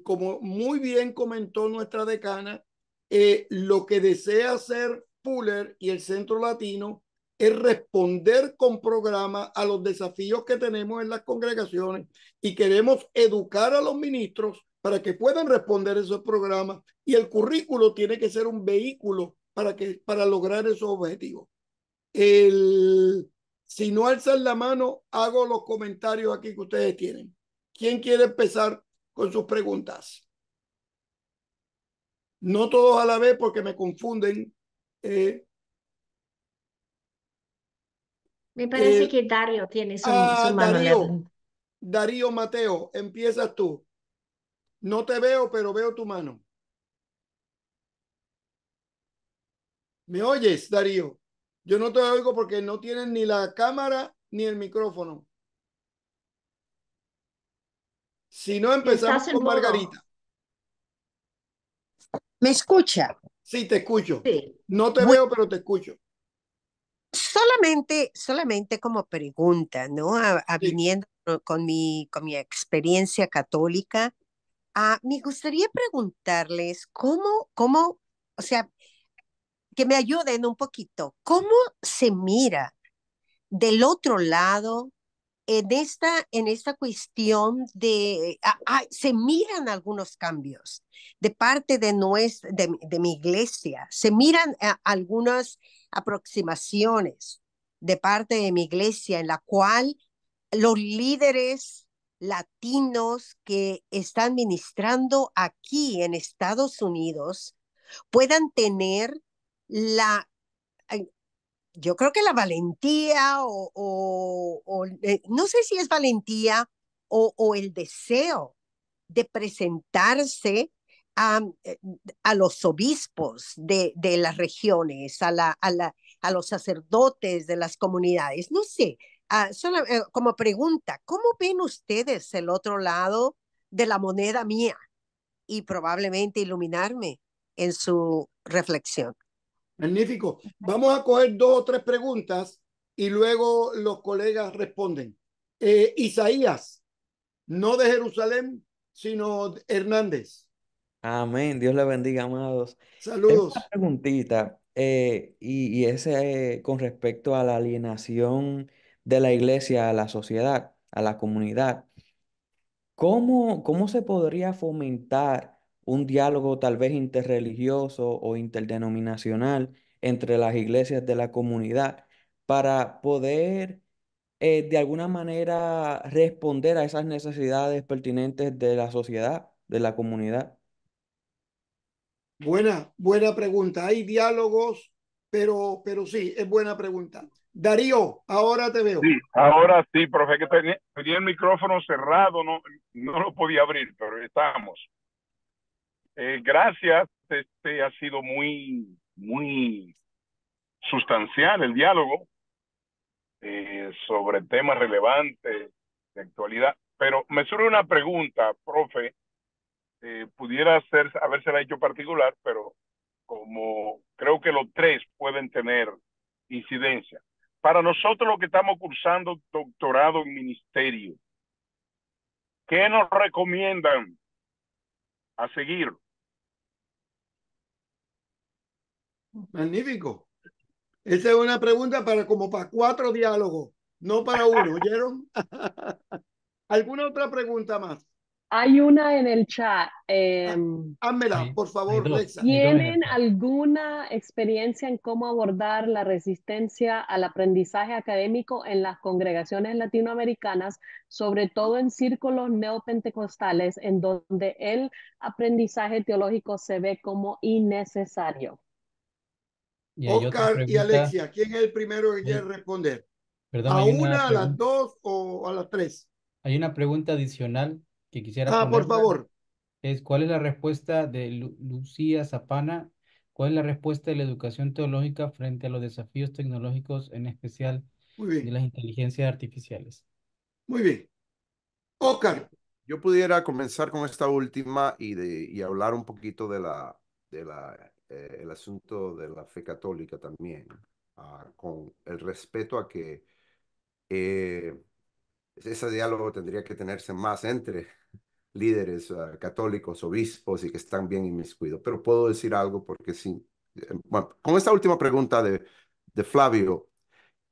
como muy bien comentó nuestra decana, lo que desea hacer Fuller y el Centro Latino es responder con programa a los desafíos que tenemos en las congregaciones y queremos educar a los ministros para que puedan responder esos programas y el currículo tiene que ser un vehículo para lograr esos objetivos. Si no alzan la mano, hago los comentarios aquí que ustedes tienen. ¿Quién quiere empezar con sus preguntas? No todos a la vez porque me confunden. Me parece que Dario tiene su mano Darío, levantada. Darío Mateo, empiezas tú. No te veo, pero veo tu mano. ¿Me oyes, Darío? Yo no te oigo porque no tienes ni la cámara ni el micrófono. Si no, empezamos Estás en con modo. Margarita. ¿Me escucha? Sí, te escucho. Sí. No te Bu- veo, pero te escucho. solamente como pregunta, ¿no? Sí. Viniendo con mi experiencia católica, me gustaría preguntarles o sea, que me ayuden un poquito, ¿cómo se mira del otro lado en esta cuestión se miran algunos cambios de parte de mi iglesia, se miran algunas aproximaciones de parte de mi iglesia en la cual los líderes latinos que están ministrando aquí en Estados Unidos puedan tener la yo creo que la valentía no sé si es valentía o el deseo de presentarse a, a los obispos de las regiones, a los sacerdotes de las comunidades. No sé, como pregunta, ¿cómo ven ustedes el otro lado de la moneda mía? Y probablemente iluminarme en su reflexión. Magnífico. Vamos a coger dos o tres preguntas y luego los colegas responden. Isaías, no de Jerusalén, sino Hernández. Amén, Dios le bendiga, amados. Tengo una Saludos. preguntita, y ese con respecto a la alienación de la iglesia a la sociedad, a la comunidad. ¿Cómo se podría fomentar un diálogo tal vez interreligioso o interdenominacional entre las iglesias de la comunidad para poder de alguna manera responder a esas necesidades pertinentes de la sociedad, de la comunidad? Buena pregunta. Hay diálogos, pero sí, es buena pregunta. Darío, ahora te Sí, veo. ahora sí, profe, que tenía el micrófono cerrado, no lo podía abrir, pero estamos. Gracias, ha sido muy sustancial el diálogo sobre temas relevantes de actualidad. Pero me surge una pregunta, profe, pudiera habérsela hecho particular, pero como creo que los tres pueden tener incidencia. Para nosotros los que estamos cursando doctorado en ministerio, ¿qué nos recomiendan a seguir? Magnífico. Esa es una pregunta como para cuatro diálogos, no para uno. ¿Oyeron? ¿Alguna otra pregunta más? Hay una en el chat. Házmela, Hay, por hay favor, dos, Lexa. hay dos en el ¿Tienen chat. alguna experiencia en cómo abordar la resistencia al aprendizaje académico en las congregaciones latinoamericanas, sobre todo en círculos neopentecostales, en donde el aprendizaje teológico se ve como innecesario? Y hay otra Oscar y pregunta, Alexia, ¿quién es el primero que quiere hay- responder? perdón, ¿A una, a las dos o a las tres? hay una pregunta adicional que quisiera Por ponerla. favor. ¿Cuál es la respuesta de Lucía Zapana? ¿Cuál es la respuesta de la educación teológica frente a los desafíos tecnológicos, en especial Muy de bien, las inteligencias artificiales? muy bien. Oscar, Yo pudiera comenzar con esta última y hablar un poquito el asunto de la fe católica también, con el respeto a que eh, ese diálogo tendría que tenerse más entre líderes católicos, obispos y que están bien inmiscuidos. Pero puedo decir algo porque sí. Bueno, con esta última pregunta de Flavio,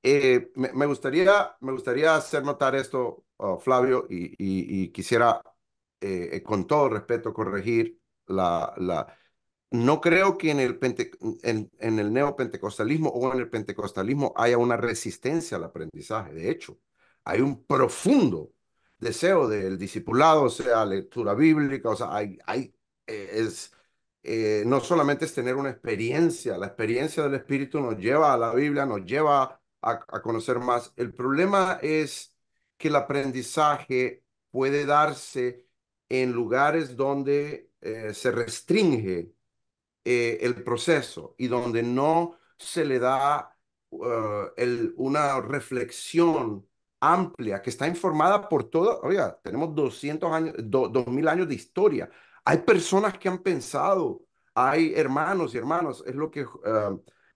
me gustaría hacer notar esto, Flavio, y quisiera, con todo respeto, corregir no creo que en el neopentecostalismo o en el pentecostalismo haya una resistencia al aprendizaje. De hecho, hay un profundo deseo del discipulado, o sea, lectura bíblica, o sea, es, no solamente es tener una experiencia, la experiencia del Espíritu nos lleva a la Biblia, nos lleva a conocer más. El problema es que el aprendizaje puede darse en lugares donde se restringe el proceso y donde no se le da una reflexión amplia que está informada por todo. Oiga, tenemos 200 años, 2000 años de historia. Hay personas que han pensado, hay hermanos y hermanas, es lo que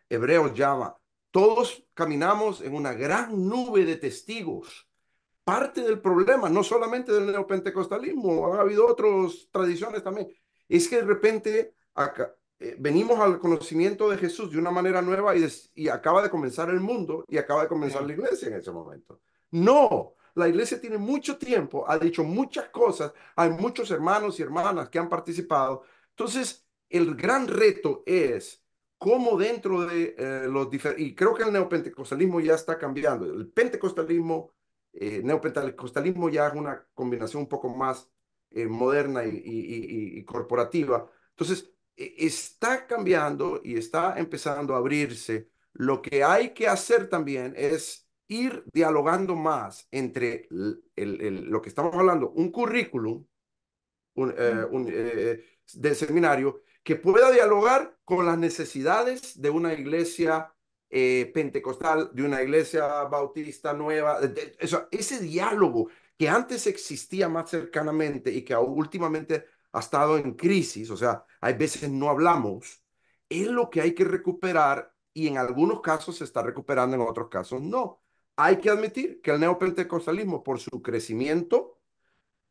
Hebreos llama. Todos caminamos en una gran nube de testigos. Parte del problema, no solamente del neopentecostalismo, ha habido otras tradiciones también, es que de repente venimos al conocimiento de Jesús de una manera nueva y acaba de comenzar el mundo y acaba de comenzar la iglesia en ese momento. No, la iglesia tiene mucho tiempo, ha dicho muchas cosas, hay muchos hermanos y hermanas que han participado. Entonces, el gran reto es cómo dentro de los diferentes, y creo que el neopentecostalismo ya está cambiando, el pentecostalismo neopentecostalismo ya es una combinación un poco más moderna y corporativa. Entonces, está cambiando y está empezando a abrirse. Lo que hay que hacer también es ir dialogando más entre lo que estamos hablando, un currículum de seminario que pueda dialogar con las necesidades de una iglesia pentecostal, de una iglesia bautista nueva. Ese diálogo que antes existía más cercanamente y que últimamente ha estado en crisis, o sea, hay veces no hablamos, es lo que hay que recuperar y en algunos casos se está recuperando, en otros casos no. Hay que admitir que el neopentecostalismo, por su crecimiento,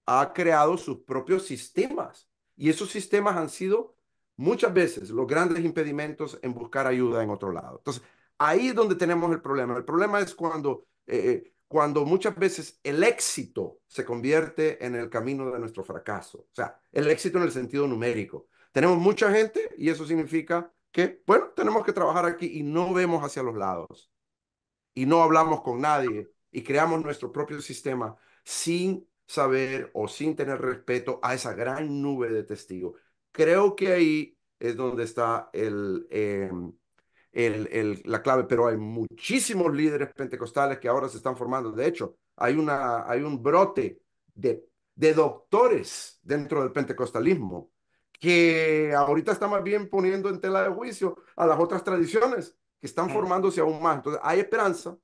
ha creado sus propios sistemas y esos sistemas han sido muchas veces los grandes impedimentos en buscar ayuda en otro lado. Entonces, ahí es donde tenemos el problema. El problema es cuando muchas veces el éxito se convierte en el camino de nuestro fracaso. O sea, el éxito en el sentido numérico. Tenemos mucha gente y eso significa que, bueno, tenemos que trabajar aquí y no vemos hacia los lados y no hablamos con nadie y creamos nuestro propio sistema sin saber o sin tener respeto a esa gran nube de testigos. Creo que ahí es donde está la clave, pero hay muchísimos líderes pentecostales que ahora se están formando. De hecho, hay un brote de doctores dentro del pentecostalismo que ahorita está más bien poniendo en tela de juicio a las otras tradiciones que están formándose aún más. Entonces, hay esperanza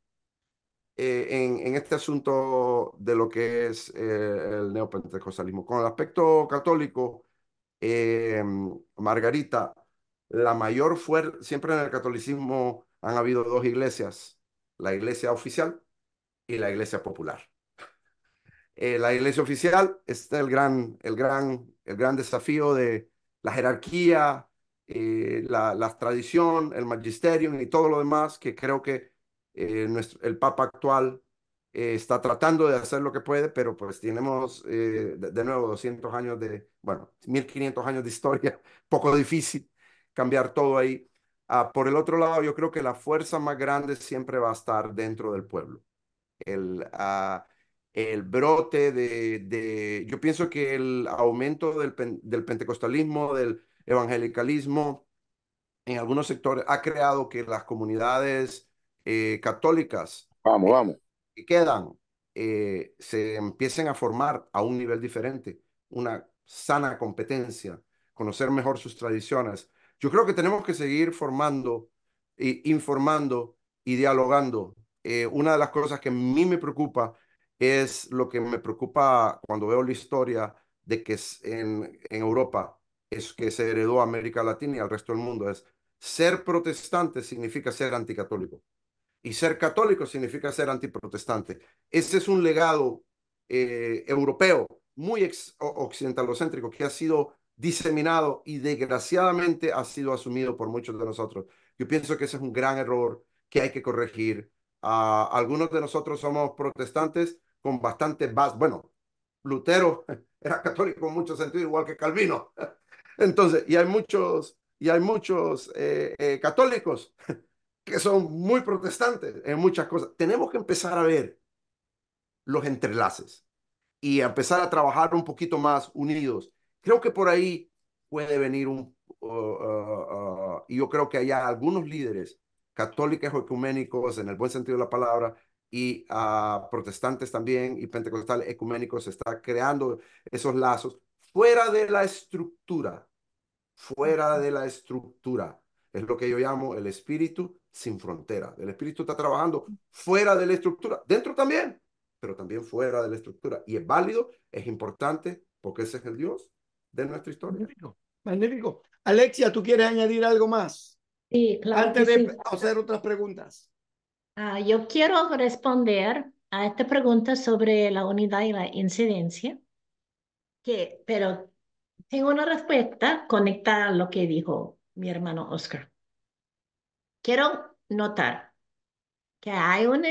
en este asunto de lo que es el neopentecostalismo. Con el aspecto católico, Margarita, la mayor fuerza, siempre en el catolicismo han habido dos iglesias, la iglesia oficial y la iglesia popular. La iglesia oficial es el gran desafío de la jerarquía, la tradición, el magisterium y todo lo demás, que creo que el Papa actual está tratando de hacer lo que puede, pero pues tenemos de nuevo 200 años bueno, 1500 años de historia, poco difícil cambiar todo ahí. Por el otro lado, yo creo que la fuerza más grande siempre va a estar dentro del pueblo. El, uh, el brote yo pienso que el aumento del pentecostalismo, del evangelicalismo en algunos sectores ha creado que las comunidades católicas Vamos. que quedan se empiecen a formar a un nivel diferente, una sana competencia, conocer mejor sus tradiciones. Yo creo que tenemos que seguir formando, informando y dialogando. Una de las cosas que a mí me preocupa es lo que me preocupa cuando veo la historia de que en Europa es que se heredó a América Latina y al resto del mundo. Es ser protestante significa ser anticatólico y ser católico significa ser antiprotestante. Ese es un legado europeo muy occidentalocéntrico que ha sido diseminado y desgraciadamente ha sido asumido por muchos de nosotros. Yo pienso que ese es un gran error que hay que corregir. Algunos de nosotros somos protestantes con bastante base. Bueno, Lutero era católico en muchos sentidos, igual que Calvino. Entonces, y hay muchos y hay muchos católicos que son muy protestantes en muchas cosas. Tenemos que empezar a ver los entrelaces y a empezar a trabajar un poquito más unidos. Creo que por ahí puede venir y yo creo que hay algunos líderes católicos o ecuménicos en el buen sentido de la palabra y protestantes también y pentecostales ecuménicos, se está creando esos lazos fuera de la estructura, fuera de la estructura. Es lo que yo llamo el espíritu sin frontera. El espíritu está trabajando fuera de la estructura, dentro también, pero también fuera de la estructura. Y es válido, es importante, porque ese es el Dios de nuestra historia. Magnífico, magnífico. Alexia, ¿tú quieres añadir algo más? Sí, claro Antes que de sí. hacer otras preguntas. Yo quiero responder a esta pregunta sobre la unidad y la incidencia, pero tengo una respuesta conectada a lo que dijo mi hermano Oscar. Quiero notar que hay una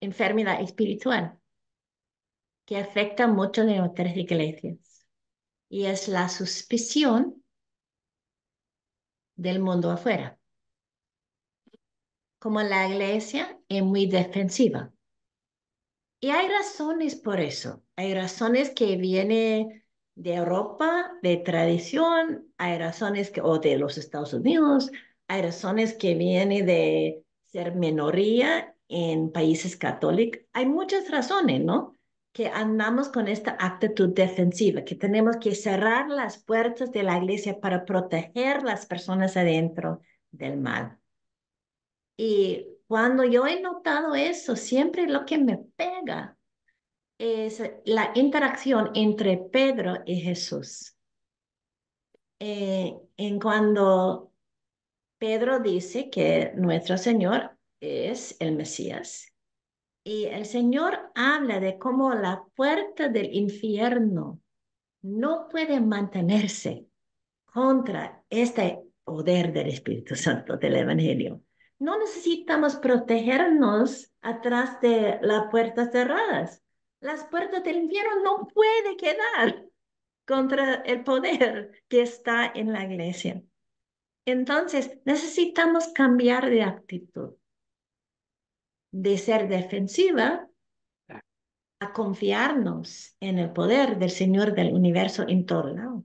enfermedad espiritual que afecta mucho de nuestras iglesias y es la suspición del mundo afuera. Como la iglesia es muy defensiva. Y hay razones por eso. Hay razones que vienen de Europa, de tradición, hay razones que, o de los Estados Unidos, hay razones que vienen de ser minoría en países católicos. Hay muchas razones, ¿no? Que andamos con esta actitud defensiva, que tenemos que cerrar las puertas de la iglesia para proteger las personas adentro del mal. Y cuando yo he notado eso, siempre lo que me pega es la interacción entre Pedro y Jesús. En cuando Pedro dice que nuestro Señor es el Mesías y el Señor habla de cómo la puerta del infierno no puede mantenerse contra este poder del Espíritu Santo del Evangelio. No necesitamos protegernos atrás de las puertas cerradas. Las puertas del infierno no pueden quedar contra el poder que está en la iglesia. Entonces, necesitamos cambiar de actitud, de ser defensiva a confiarnos en el poder del Señor del universo en todo lado,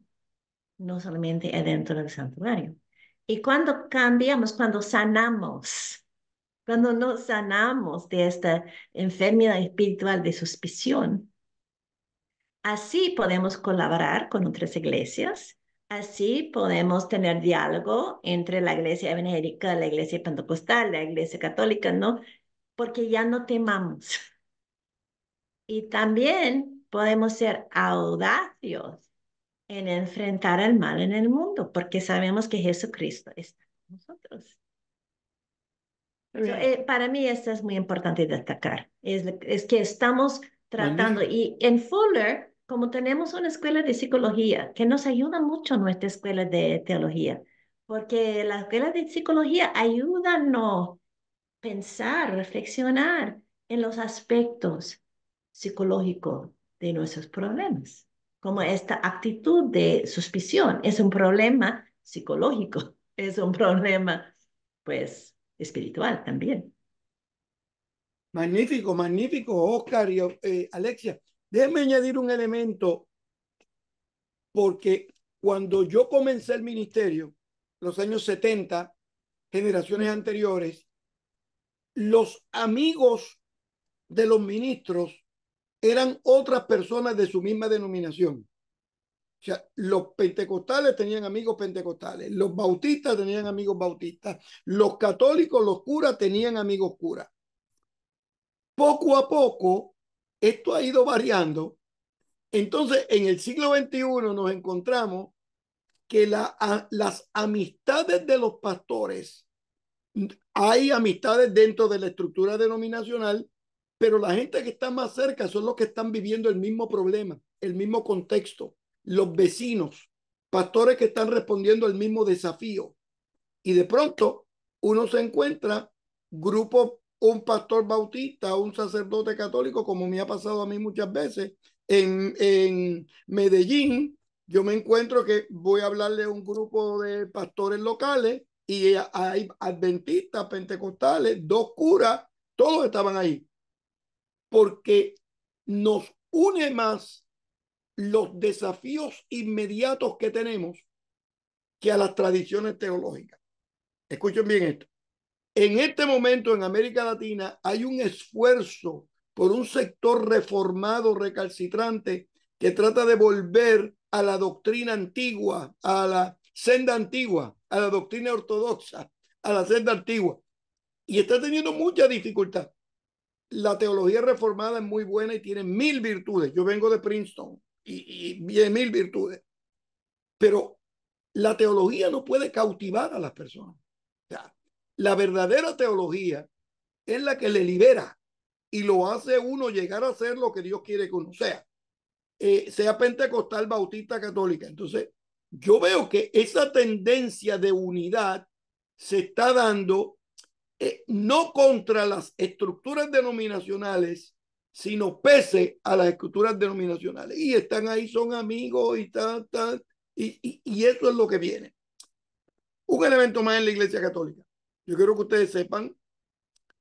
no solamente adentro del santuario. Y cuando cambiamos, cuando nos sanamos de esta enfermedad espiritual de suspición, así podemos colaborar con otras iglesias, así podemos tener diálogo entre la iglesia evangélica, la iglesia pentecostal, la iglesia católica, ¿no? Porque ya no temamos. Y también podemos ser audacios en enfrentar el mal en el mundo, porque sabemos que Jesucristo está con nosotros. Para mí esto es muy importante destacar, es que estamos tratando, Magnífico. y en Fuller, como tenemos una escuela de psicología, que nos ayuda mucho nuestra escuela de teología, porque la escuela de psicología ayuda a pensar, reflexionar en los aspectos psicológicos de nuestros problemas, como esta actitud de suspición es un problema psicológico, es un problema, pues, espiritual también. Magnífico, magnífico, Oscar y Alexia. Déjenme añadir un elemento, porque cuando yo comencé el ministerio, los años 70, generaciones anteriores, los amigos de los ministros eran otras personas de su misma denominación. O sea, los pentecostales tenían amigos pentecostales, los bautistas tenían amigos bautistas, los católicos, los curas tenían amigos curas. Poco a poco, esto ha ido variando. Entonces, en el siglo XXI nos encontramos que las amistades de los pastores, hay amistades dentro de la estructura denominacional, pero la gente que está más cerca son los que están viviendo el mismo problema, el mismo contexto, los vecinos, pastores que están respondiendo al mismo desafío. Y de pronto uno se encuentra grupos, un pastor bautista, un sacerdote católico, como me ha pasado a mí muchas veces en Medellín, yo me encuentro que voy a hablarle a un grupo de pastores locales y hay adventistas, pentecostales, 2 curas, todos estaban ahí, porque nos une más los desafíos inmediatos que tenemos que a las tradiciones teológicas. Escuchen bien esto. En este momento en América Latina hay un esfuerzo por un sector reformado, recalcitrante, que trata de volver a la doctrina antigua, a la senda antigua, a la doctrina ortodoxa, a la senda antigua. Y está teniendo mucha dificultad. La teología reformada es muy buena y tiene 1000 virtudes. Yo vengo de Princeton y 1000 virtudes. Pero la teología no puede cautivar a las personas. O sea, la verdadera teología es la que le libera y lo hace uno llegar a ser lo que Dios quiere que uno sea. Sea pentecostal, bautista, católica. Entonces, yo veo que esa tendencia de unidad se está dando no contra las estructuras denominacionales, sino pese a las estructuras denominacionales. Y están ahí, son amigos y tal, tal. Y eso es lo que viene. Un elemento más en la Iglesia Católica. Yo quiero que ustedes sepan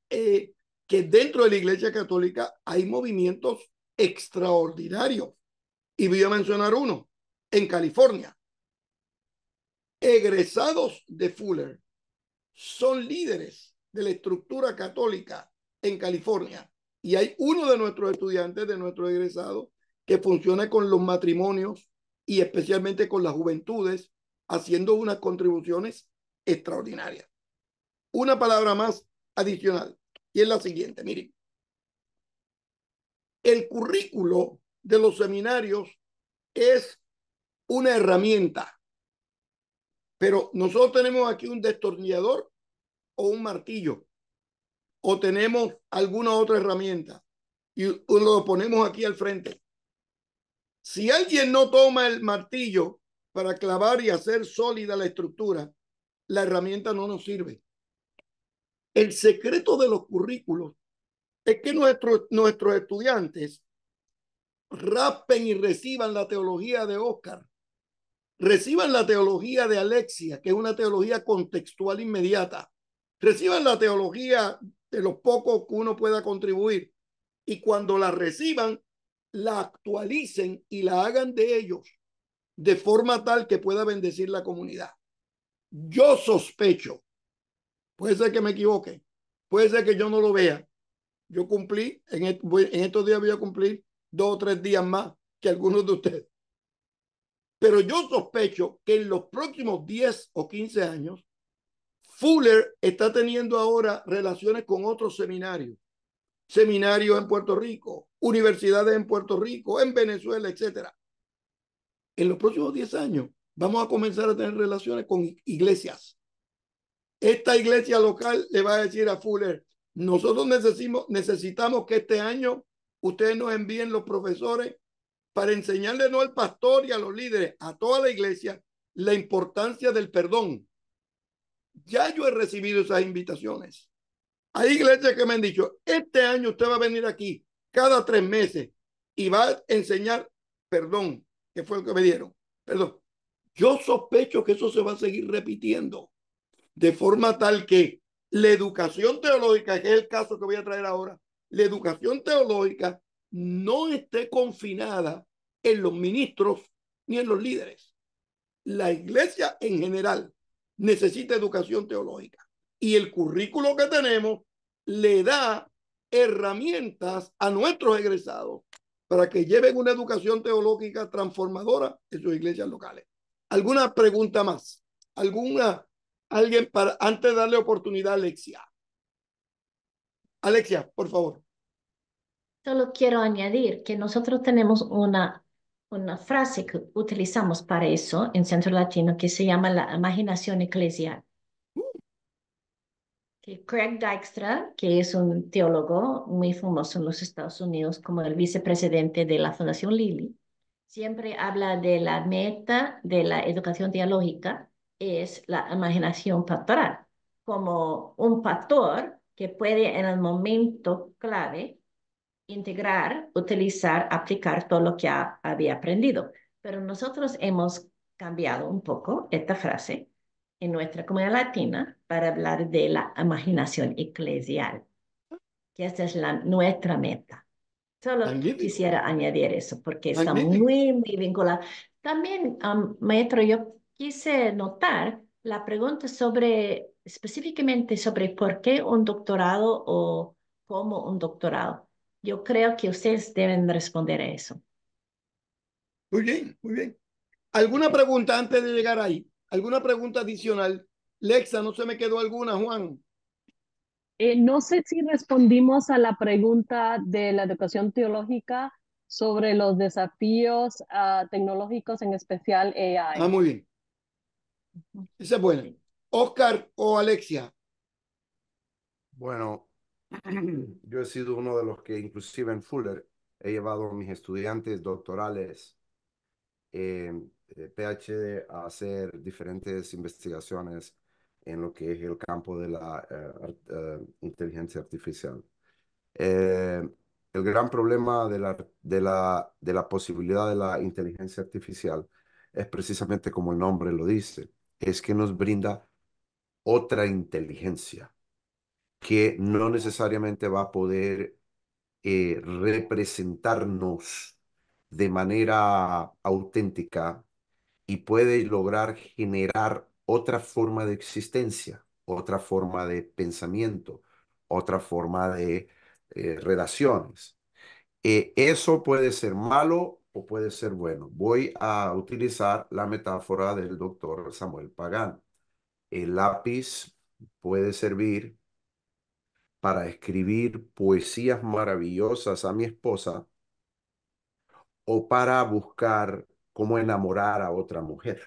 que dentro de la Iglesia Católica hay movimientos extraordinarios. Y voy a mencionar uno. En California, egresados de Fuller son líderes de la estructura católica en California. Y hay uno de nuestros estudiantes, de nuestros egresados, que funciona con los matrimonios y especialmente con las juventudes, haciendo unas contribuciones extraordinarias. Una palabra más adicional, y es la siguiente, miren. El currículo de los seminarios es una herramienta, pero nosotros tenemos aquí un destornillador o un martillo, o tenemos alguna otra herramienta, y lo ponemos aquí al frente. Si alguien no toma el martillo para clavar y hacer sólida la estructura, la herramienta no nos sirve. El secreto de los currículos es que nuestros estudiantes raspen y reciban la teología de Oscar, reciban la teología de Alexia, que es una teología contextual inmediata, reciban la teología de los pocos que uno pueda contribuir, y cuando la reciban, la actualicen y la hagan de ellos de forma tal que pueda bendecir la comunidad. Yo sospecho, puede ser que me equivoque, puede ser que yo no lo vea. Yo cumplí, en estos días voy a cumplir 2 o 3 días más que algunos de ustedes. Pero yo sospecho que en los próximos 10 o 15 años, Fuller está teniendo ahora relaciones con otros seminarios. Seminarios en Puerto Rico, universidades en Puerto Rico, en Venezuela, etcétera. En los próximos 10 años vamos a comenzar a tener relaciones con iglesias. Esta iglesia local le va a decir a Fuller, nosotros necesitamos que este año ustedes nos envíen los profesores para enseñarle no al pastor y a los líderes, a toda la iglesia, la importancia del perdón. Ya yo he recibido esas invitaciones. Hay iglesias que me han dicho, este año usted va a venir aquí cada 3 meses y va a enseñar perdón, que fue lo que me dieron. Perdón. Yo sospecho que eso se va a seguir repitiendo de forma tal que la educación teológica, que es el caso que voy a traer ahora, la educación teológica no esté confinada en los ministros ni en los líderes. La iglesia en general necesita educación teológica y el currículo que tenemos le da herramientas a nuestros egresados para que lleven una educación teológica transformadora en sus iglesias locales. ¿Alguna pregunta más? ¿Alguien para antes de darle oportunidad a Alexia? Alexia, por favor. Solo quiero añadir que nosotros tenemos una frase que utilizamos para eso en Centro Latino que se llama la imaginación eclesial. Que Craig Dykstra, que es un teólogo muy famoso en los Estados Unidos como el vicepresidente de la Fundación Lilly, siempre habla de la meta de la educación teológica es la imaginación pastoral, como un pastor que puede en el momento clave integrar, utilizar, aplicar todo lo que había aprendido. pero nosotros hemos cambiado un poco esta frase en nuestra comunidad latina para hablar de la imaginación eclesial, que esta es nuestra meta. Solo Magnífico, quisiera añadir eso porque está magnífico. muy vinculado. También, maestro, yo quise notar la pregunta sobre, específicamente sobre por qué un doctorado o cómo un doctorado. Yo creo que ustedes deben responder a eso. Muy bien, muy bien. ¿Alguna pregunta antes de llegar ahí? ¿Alguna pregunta adicional? Lexa, ¿no se me quedó alguna, Juan? No sé si respondimos a la pregunta de la educación teológica sobre los desafíos tecnológicos, en especial Ah, AI. muy bien. Esa es buena. Oscar o Alexia. Bueno, yo he sido uno de los que inclusive en Fuller he llevado a mis estudiantes doctorales PhD a hacer diferentes investigaciones en lo que es el campo de la inteligencia artificial. Eh, el gran problema de la posibilidad de la inteligencia artificial es precisamente como el nombre lo dice, es que nos brinda otra inteligencia que no necesariamente va a poder representarnos de manera auténtica y puede lograr generar otra forma de existencia, otra forma de pensamiento, otra forma de relaciones. Eso puede ser malo o puede ser bueno. Voy a utilizar la metáfora del doctor Samuel Pagán. El lápiz puede servir para escribir poesías maravillosas a mi esposa o para buscar cómo enamorar a otra mujer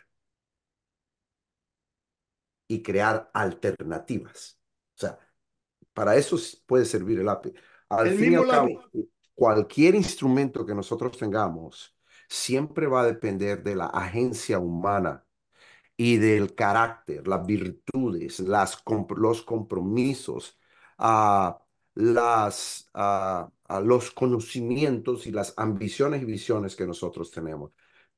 y crear alternativas. O sea, para eso puede servir el lápiz. Al El fin y mismo al lápiz. cabo, cualquier instrumento que nosotros tengamos siempre va a depender de la agencia humana y del carácter, las virtudes, los compromisos, ah, los conocimientos y las ambiciones y visiones que nosotros tenemos.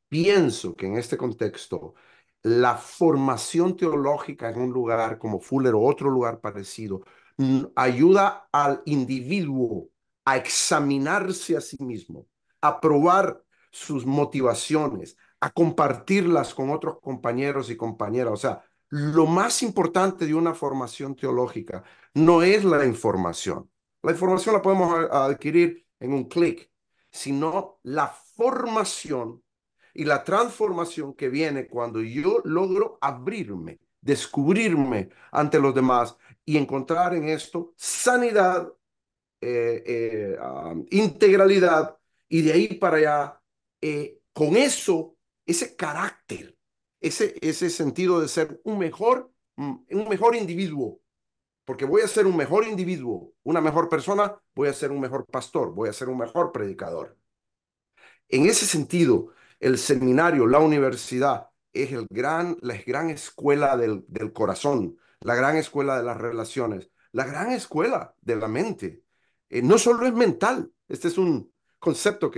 Pienso que en este contexto, la formación teológica en un lugar como Fuller o otro lugar parecido ayuda al individuo a examinarse a sí mismo, a probar sus motivaciones, a compartirlas con otros compañeros y compañeras. O sea, lo más importante de una formación teológica no es la información. La información la podemos adquirir en un clic, sino la formación y la transformación que viene cuando yo logro abrirme, descubrirme ante los demás y encontrar en esto sanidad, integralidad y de ahí para allá, con eso, ese carácter, ese sentido de ser un mejor individuo, porque voy a ser un mejor individuo, una mejor persona, voy a ser un mejor pastor, voy a ser un mejor predicador. En ese sentido, el seminario, la universidad, es la gran escuela del corazón, la gran escuela de las relaciones, la gran escuela de la mente. No solo es mental, este es un concepto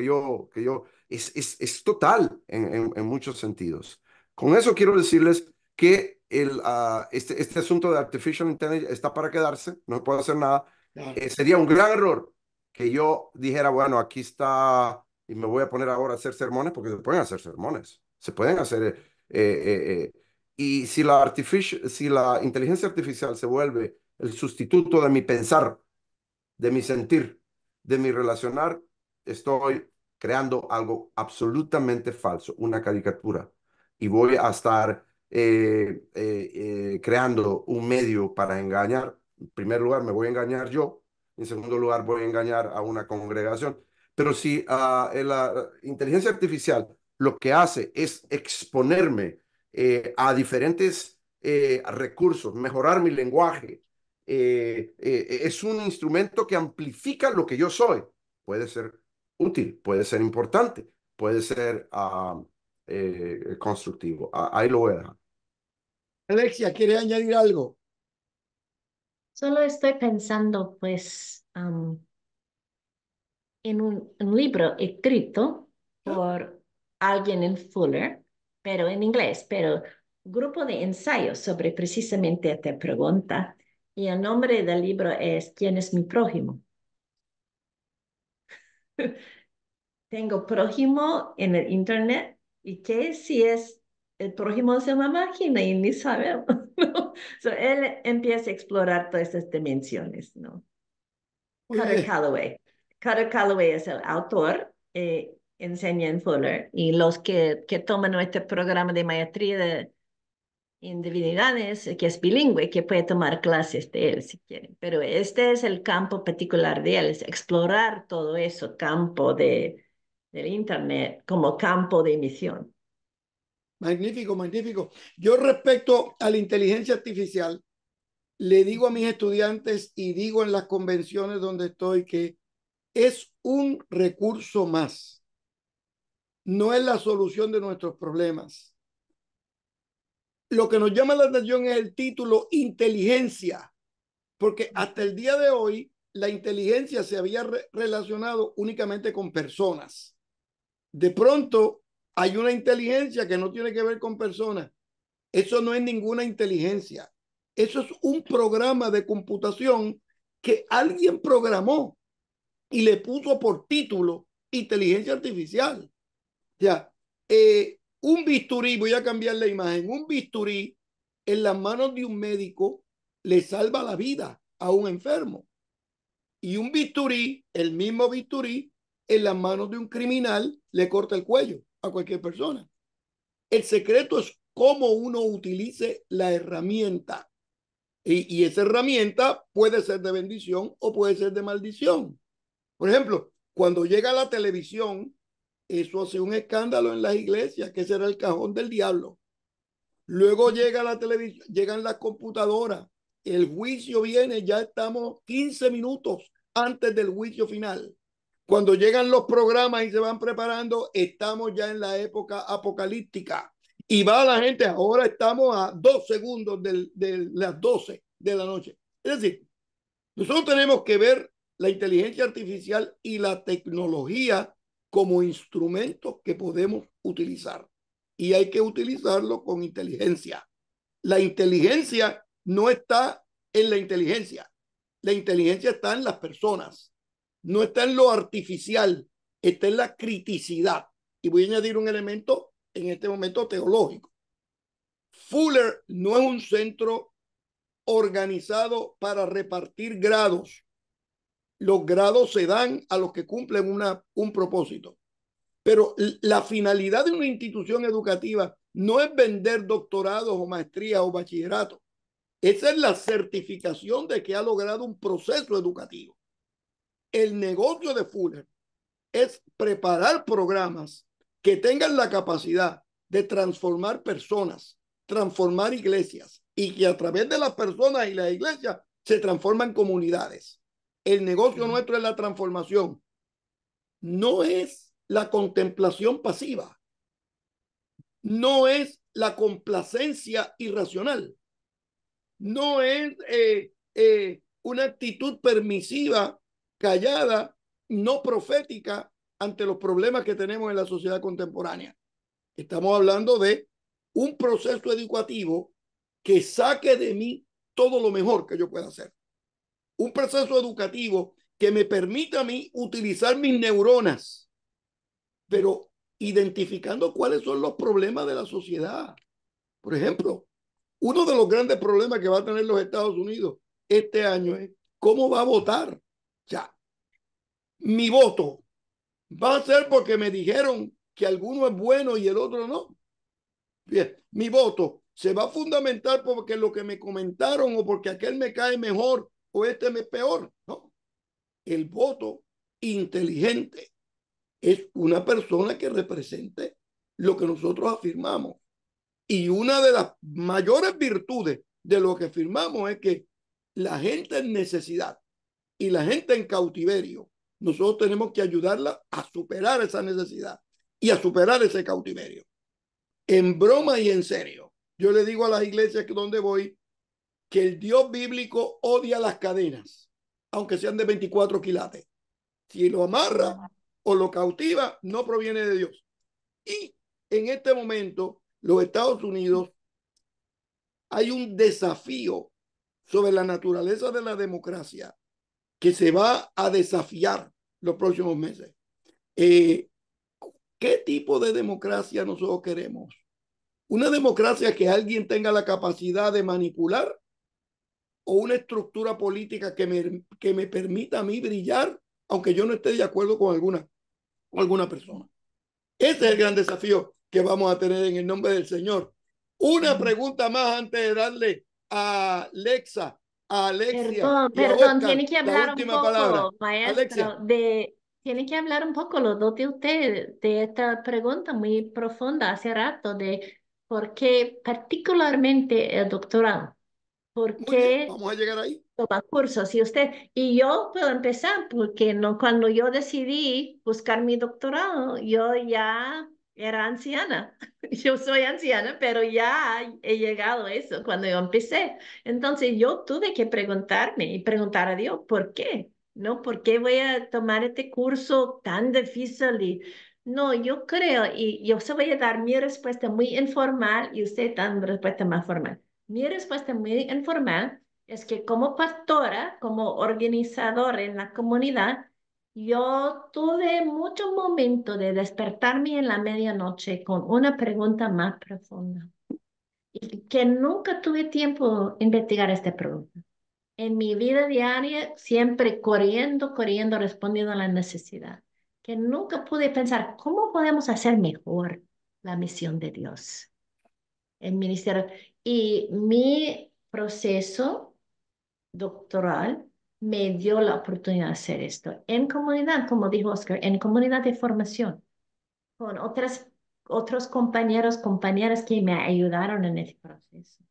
es total en muchos sentidos. Con eso quiero decirles que este asunto de artificial intelligence está para quedarse, no se puede hacer nada. Claro. Sería un gran error que yo dijera, bueno, aquí está y me voy a poner ahora a hacer sermones porque se pueden hacer sermones, se pueden hacer. Y si la inteligencia artificial se vuelve el sustituto de mi pensar, de mi sentir, de mi relacionar, estoy creando algo absolutamente falso, una caricatura. Y voy a estar creando un medio para engañar. En primer lugar, me voy a engañar yo. En segundo lugar, voy a engañar a una congregación. Pero si la inteligencia artificial lo que hace es exponerme a diferentes recursos, mejorar mi lenguaje, es un instrumento que amplifica lo que yo soy. Puede ser útil, puede ser importante, puede ser constructivo. Ahí lo voy a dejar. Alexia, ¿quiere añadir algo? Solo estoy pensando, pues, en un libro escrito ¿Ah? por alguien en Fuller, pero en inglés, pero grupo de ensayos sobre precisamente esta pregunta. Y el nombre del libro es ¿Quién es mi prójimo? Tengo prójimo en el internet y qué si es el prójimo de una máquina y ni sabemos, ¿no? So, él empieza a explorar todas estas dimensiones, ¿no? Cutter Calloway. Cutter Calloway es el autor, enseña en Fuller, y los que toman nuestro programa de maestría en divinidades, que es bilingüe, que puede tomar clases de él si quieren. Pero este es el campo particular de él, es explorar todo eso, campo del Internet como campo de misión. Magnífico, magnífico. Yo respecto a la inteligencia artificial, le digo a mis estudiantes y digo en las convenciones donde estoy que es un recurso más. No es la solución de nuestros problemas. Lo que nos llama la atención es el título inteligencia, porque hasta el día de hoy la inteligencia se había relacionado únicamente con personas. De pronto hay una inteligencia que no tiene que ver con personas. Eso no es ninguna inteligencia. Eso es un programa de computación que alguien programó y le puso por título inteligencia artificial. Ya, un bisturí, voy a cambiar la imagen, un bisturí en las manos de un médico le salva la vida a un enfermo. Y un bisturí, el mismo bisturí, en las manos de un criminal le corta el cuello a cualquier persona. El secreto es cómo uno utilice la herramienta. Y esa herramienta puede ser de bendición o puede ser de maldición. Por ejemplo, cuando llega la televisión, eso hace un escándalo en las iglesias, que será el cajón del diablo. Luego llega la televisión, llegan las computadoras, el juicio viene, ya estamos 15 minutos antes del juicio final. Cuando llegan los programas y se van preparando, estamos ya en la época apocalíptica. Y va la gente, ahora estamos a 2 segundos de las 12 de la noche. Es decir, nosotros tenemos que ver la inteligencia artificial y la tecnología como instrumentos que podemos utilizar. Y hay que utilizarlo con inteligencia. La inteligencia no está en la inteligencia. La inteligencia está en las personas. No está en lo artificial, está en la criticidad. Y voy a añadir un elemento en este momento teológico. Fuller no es un centro organizado para repartir grados. Los grados se dan a los que cumplen un propósito. Pero la finalidad de una institución educativa no es vender doctorados o maestrías o bachillerato. Esa es la certificación de que ha logrado un proceso educativo. El negocio de Fuller es preparar programas que tengan la capacidad de transformar personas, transformar iglesias y que a través de las personas y las iglesias se transforman comunidades. El negocio nuestro es la transformación. No es la contemplación pasiva. No es la complacencia irracional. No es una actitud permisiva, callada, no profética ante los problemas que tenemos en la sociedad contemporánea. Estamos hablando de un proceso educativo que saque de mí todo lo mejor que yo pueda hacer. Un proceso educativo que me permita a mí utilizar mis neuronas, pero identificando cuáles son los problemas de la sociedad. Por ejemplo, uno de los grandes problemas que va a tener los Estados Unidos este año es cómo va a votar. O sea, mi voto va a ser porque me dijeron que alguno es bueno y el otro no. Bien, mi voto se va a fundamentar porque lo que me comentaron o porque aquel me cae mejor o este me peor. No. El voto inteligente es una persona que represente lo que nosotros afirmamos. Y una de las mayores virtudes de lo que afirmamos es que la gente en necesidad y la gente en cautiverio, nosotros tenemos que ayudarla a superar esa necesidad y a superar ese cautiverio. En broma y en serio, yo le digo a las iglesias que donde voy que el Dios bíblico odia las cadenas, aunque sean de 24 quilates. Si lo amarra o lo cautiva, no proviene de Dios. Y en este momento, los Estados Unidos, hay un desafío sobre la naturaleza de la democracia que se va a desafiar los próximos meses. ¿Qué tipo de democracia nosotros queremos? ¿Una democracia que alguien tenga la capacidad de manipular o una estructura política que me permita a mí brillar, aunque yo no esté de acuerdo con alguna persona? Ese es el gran desafío que vamos a tener en el nombre del Señor. Una pregunta más antes de darle a Alexa, a Alexia y a Perdón, Oscar tiene que la hablar un última palabra. poco, maestro, Alexia. tiene que hablar un poco los dos de usted de esta pregunta muy profunda hace rato de por qué particularmente el doctorado, por Muy bien, qué vamos a llegar ahí. toma cursos y usted, y yo puedo empezar porque no, cuando yo decidí buscar mi doctorado, yo ya era anciana. Yo soy anciana, pero ya he llegado a eso cuando yo empecé. Entonces yo tuve que preguntarme y preguntar a Dios, ¿por qué? ¿No? ¿Por qué voy a tomar este curso tan difícil? Y, no, yo creo, y yo se voy a dar mi respuesta muy informal y usted da una respuesta más formal. Mi respuesta muy informal es que como pastora, como organizadora en la comunidad, yo tuve muchos momentos de despertarme en la medianoche con una pregunta más profunda y que nunca tuve tiempo de investigar esta pregunta. En mi vida diaria, siempre corriendo, corriendo, respondiendo a la necesidad, que nunca pude pensar cómo podemos hacer mejor la misión de Dios, el ministerio. Y mi proceso doctoral me dio la oportunidad de hacer esto en comunidad, como dijo Oscar, en comunidad de formación, con otros compañeros, compañeras que me ayudaron en este proceso.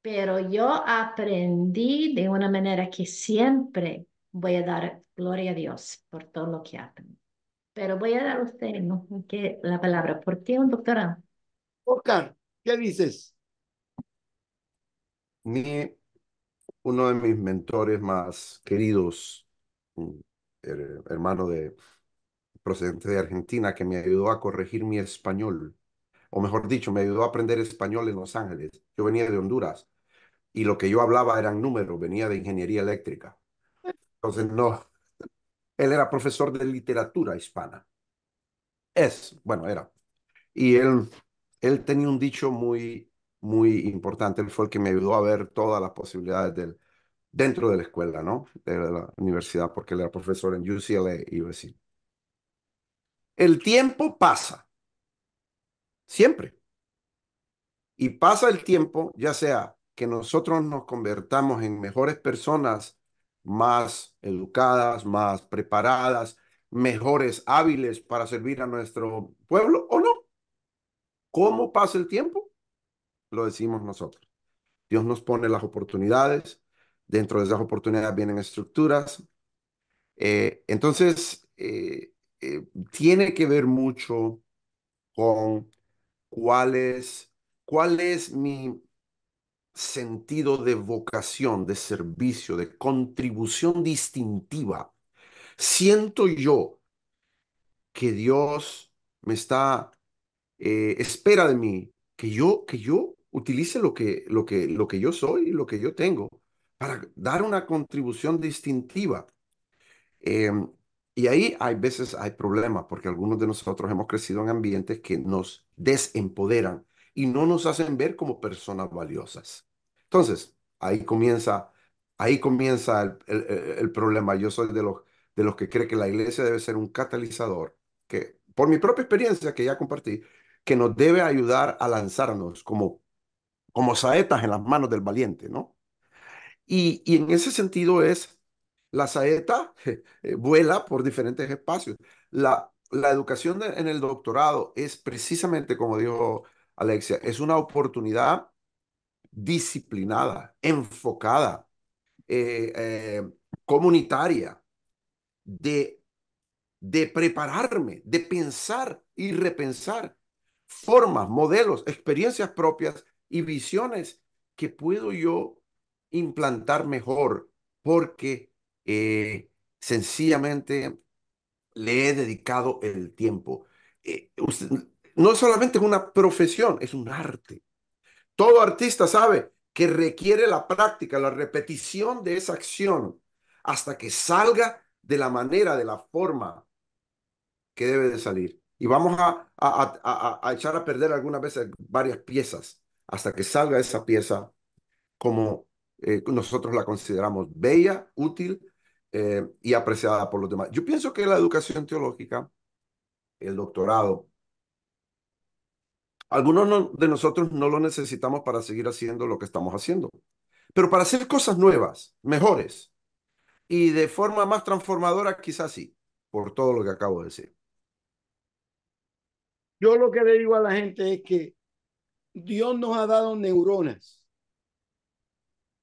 Pero yo aprendí de una manera que siempre voy a dar gloria a Dios por todo lo que aprendí. Pero voy a dar a usted, ¿no? Que la palabra. ¿Por qué un doctorado? Oscar, ¿qué dices? Mi, uno de mis mentores más queridos, un hermano procedente de Argentina, que me ayudó a corregir mi español, o mejor dicho, me ayudó a aprender español en Los Ángeles. Yo venía de Honduras y lo que yo hablaba eran números, venía de ingeniería eléctrica. Entonces, no, él era profesor de literatura hispana. Bueno, era. Y él tenía un dicho muy importante. Él fue el que me ayudó a ver todas las posibilidades dentro de la escuela, ¿no? De la universidad, porque él era profesor en UCLA y USC. El tiempo pasa, siempre. Y pasa el tiempo, ya sea que nosotros nos convertamos en mejores personas, más educadas, más preparadas, mejores, hábiles para servir a nuestro pueblo o no. ¿Cómo pasa el tiempo? Lo decimos nosotros. Dios nos pone las oportunidades. Dentro de esas oportunidades vienen estructuras. Entonces, tiene que ver mucho con cuál es mi sentido de vocación, de servicio, de contribución distintiva. Siento yo que Dios me espera de mí que yo utilice lo que yo soy y lo que yo tengo para dar una contribución distintiva. Eh, y ahí hay veces hay problemas porque algunos de nosotros hemos crecido en ambientes que nos desempoderan y no nos hacen ver como personas valiosas. Entonces, ahí comienza el problema. Yo soy de los que cree que la iglesia debe ser un catalizador, que por mi propia experiencia que ya compartí, que nos debe ayudar a lanzarnos como saetas en las manos del valiente, ¿no? Y en ese sentido la saeta vuela por diferentes espacios. La educación en el doctorado es precisamente, como dijo Alexia, es una oportunidad disciplinada, enfocada, eh, eh, comunitaria, de prepararme, de pensar y repensar formas, modelos, experiencias propias y visiones que puedo yo implantar mejor porque sencillamente le he dedicado el tiempo. no solamente es una profesión, es un arte. Todo artista sabe que requiere la práctica, la repetición de esa acción hasta que salga de la manera, de la forma que debe de salir. Y vamos a echar a perder algunas veces varias piezas hasta que salga esa pieza como nosotros la consideramos bella, útil y apreciada por los demás. Yo pienso que la educación teológica, el doctorado, algunos de nosotros no lo necesitamos para seguir haciendo lo que estamos haciendo, pero para hacer cosas nuevas, mejores y de forma más transformadora, quizás sí, por todo lo que acabo de decir. Yo lo que le digo a la gente es que Dios nos ha dado neuronas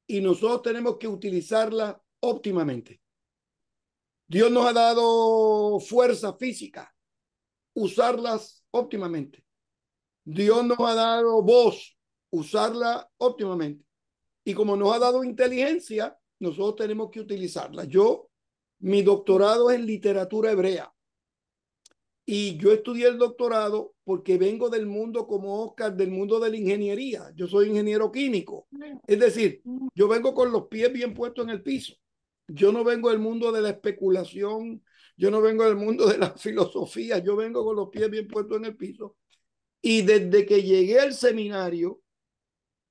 y nosotros tenemos que utilizarlas óptimamente. Dios nos ha dado fuerza física, usarlas óptimamente. Dios nos ha dado voz, usarla óptimamente. Y como nos ha dado inteligencia, nosotros tenemos que utilizarla. Mi doctorado es en literatura hebrea. Y yo estudié el doctorado porque vengo del mundo como Oscar, del mundo de la ingeniería. Yo soy ingeniero químico. Es decir, yo vengo con los pies bien puestos en el piso. Yo no vengo del mundo de la especulación, yo no vengo del mundo de la filosofía, yo vengo con los pies bien puestos en el piso. Y desde que llegué al seminario,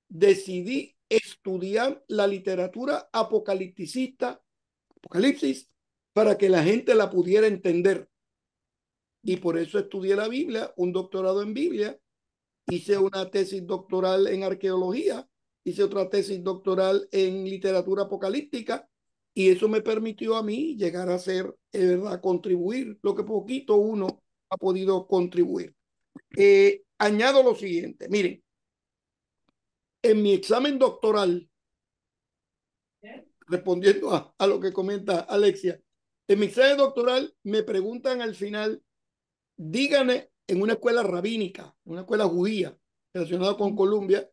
decidí estudiar la literatura apocalipticista, Apocalipsis, para que la gente la pudiera entender. Y por eso estudié la Biblia, un doctorado en Biblia, hice una tesis doctoral en arqueología, hice otra tesis doctoral en literatura apocalíptica, y eso me permitió a mí llegar a ser, verdad, contribuir lo que poquito uno ha podido contribuir. Añado lo siguiente, miren, en mi examen doctoral, respondiendo a lo que comenta Alexia, en mi examen doctoral me preguntan al final, díganme en una escuela rabínica, una escuela judía relacionada con Columbia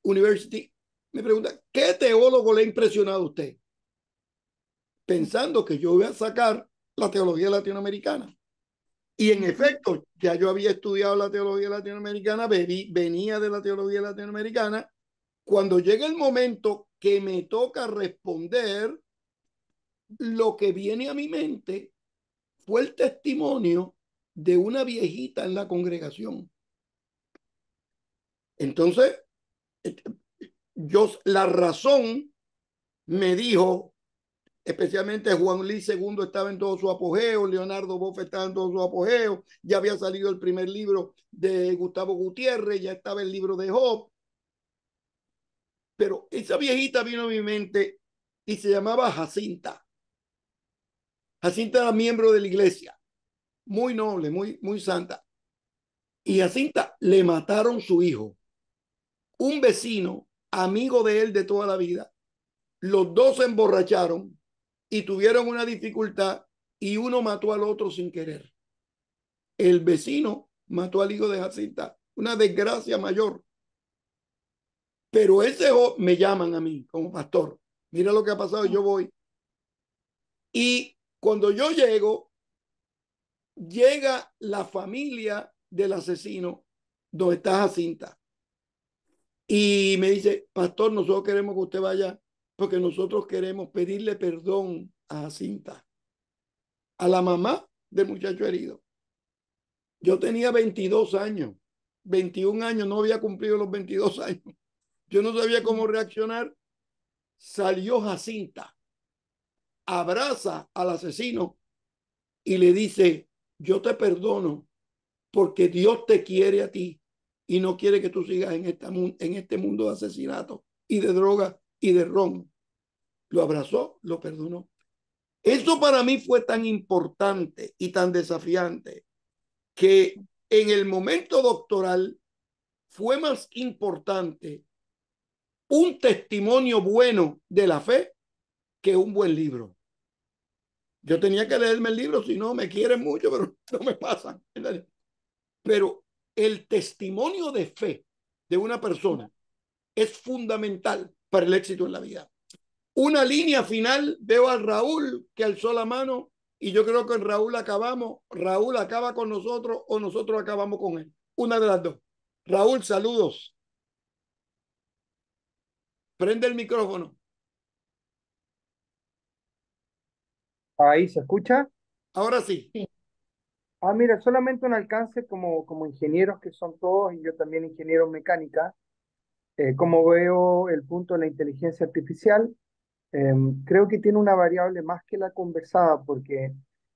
University, me preguntan, ¿qué teólogo le ha impresionado a usted? Pensando que yo voy a sacar la teología latinoamericana. Y en efecto, ya yo había estudiado la teología latinoamericana, venía de la teología latinoamericana. Cuando llega el momento que me toca responder, lo que viene a mi mente fue el testimonio de una viejita en la congregación. Entonces, la razón me dijo, especialmente Juan Luis II estaba en todo su apogeo, Leonardo Boff estaba en todo su apogeo, ya había salido el primer libro de Gustavo Gutiérrez, ya estaba el libro de Job, pero esa viejita vino a mi mente y se llamaba Jacinta. Jacinta era miembro de la iglesia, muy noble, muy santa. Y Jacinta le mataron su hijo. Un vecino, amigo de él de toda la vida, los dos se emborracharon y tuvieron una dificultad y uno mató al otro sin querer. El vecino mató al hijo de Jacinta, una desgracia mayor. Pero ese me llaman a mí como pastor. Mira lo que ha pasado, yo voy. Y cuando yo llego, llega la familia del asesino donde está Jacinta. Y me dice, pastor, nosotros queremos que usted vaya porque nosotros queremos pedirle perdón a Jacinta, a la mamá del muchacho herido. Yo tenía 22 años, 21 años, no había cumplido los 22 años. Yo no sabía cómo reaccionar. Salió Jacinta, abraza al asesino y le dice, yo te perdono porque Dios te quiere a ti y no quiere que tú sigas en este mundo de asesinato y de droga y de ron. Lo abrazó, lo perdonó. Eso para mí fue tan importante y tan desafiante que en el momento doctoral fue más importante un testimonio bueno de la fe que un buen libro. Yo tenía que leerme el libro, si no me quieren mucho, pero no me pasan. Pero el testimonio de fe de una persona es fundamental para el éxito en la vida. Una línea final, veo a Raúl que alzó la mano. y yo creo que en Raúl acabamos. Raúl acaba con nosotros o nosotros acabamos con él. Una de las dos. Raúl, saludos. Prende el micrófono. Ahí se escucha. Ahora sí. Sí. Mira, solamente un alcance como ingenieros que son todos, y yo también ingeniero en mecánica, como veo el punto de la inteligencia artificial, creo que tiene una variable más que la conversada, porque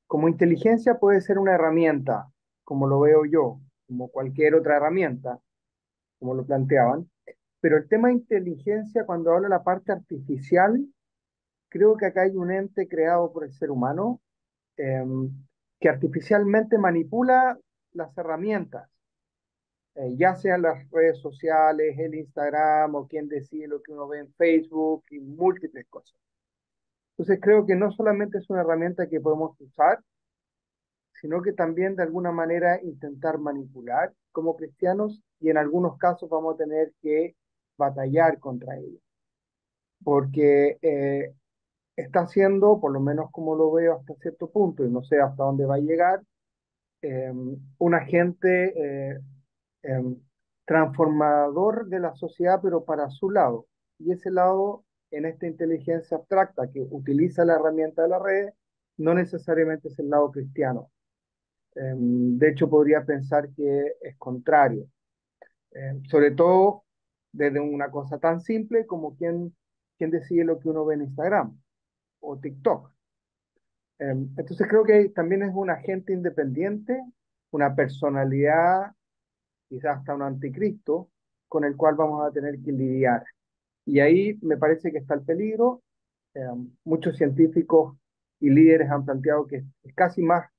como inteligencia puede ser una herramienta, como lo veo yo, como cualquier otra herramienta, como lo planteaban, pero el tema de inteligencia, cuando habla de la parte artificial, creo que acá hay un ente creado por el ser humano em, que artificialmente manipula las herramientas, ya sean las redes sociales, el Instagram o quien decide lo que uno ve en Facebook y múltiples cosas. Entonces creo que no solamente es una herramienta que podemos usar, sino que también de alguna manera intentar manipular como cristianos y en algunos casos vamos a tener que batallar contra ella, porque está siendo, por lo menos como lo veo hasta cierto punto, y no sé hasta dónde va a llegar, un agente eh, transformador de la sociedad, pero para su lado. Y ese lado, en esta inteligencia abstracta que utiliza la herramienta de la red, no necesariamente es el lado cristiano. De hecho, podría pensar que es contrario. Sobre todo desde una cosa tan simple como quién decide lo que uno ve en Instagram o TikTok. Entonces creo que también es un agente independiente, una personalidad, quizás hasta un anticristo, con el cual vamos a tener que lidiar. Y ahí me parece que está el peligro. Eh, Muchos científicos y líderes han planteado que es casi más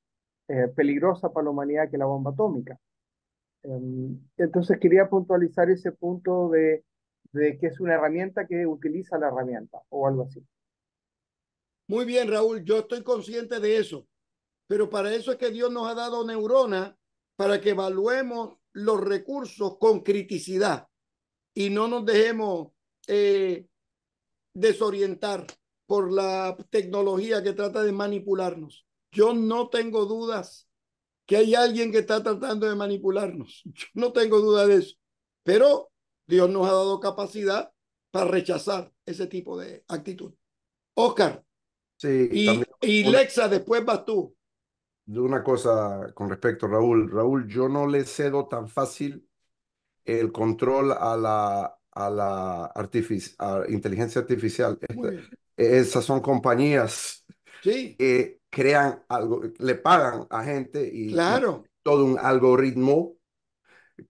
peligrosa para la humanidad que la bomba atómica. Entonces quería puntualizar ese punto de que es una herramienta que utiliza la herramienta o algo así. Muy bien, Raúl, yo estoy consciente de eso, pero para eso es que Dios nos ha dado neuronas para que evaluemos los recursos con criticidad y no nos dejemos desorientar por la tecnología que trata de manipularnos. Yo no tengo dudas que hay alguien que está tratando de manipularnos. Yo no tengo duda de eso, pero Dios nos ha dado capacidad para rechazar ese tipo de actitud. Oscar. Sí, también Y Lexa, después vas tú. una cosa con respecto a Raúl. Raúl, yo no le cedo tan fácil el control a inteligencia artificial. Muy bien. Esas son compañías Sí, que crean algo, le pagan a gente y claro. todo un algoritmo.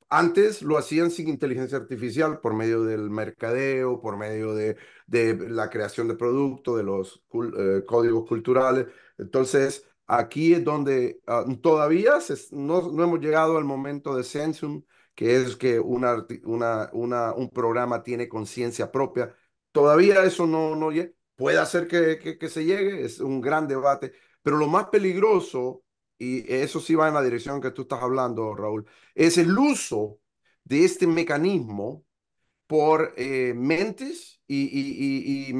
Antes lo hacían sin inteligencia artificial por medio del mercadeo, por medio de la creación de productos, de los códigos culturales. Entonces, aquí es donde todavía no hemos llegado al momento de Sensum, que es que un programa tiene conciencia propia. Todavía eso no llega. Puede hacer que se llegue, es un gran debate, pero lo más peligroso, y eso sí va en la dirección que tú estás hablando, Raúl, es el uso de este mecanismo por mentes y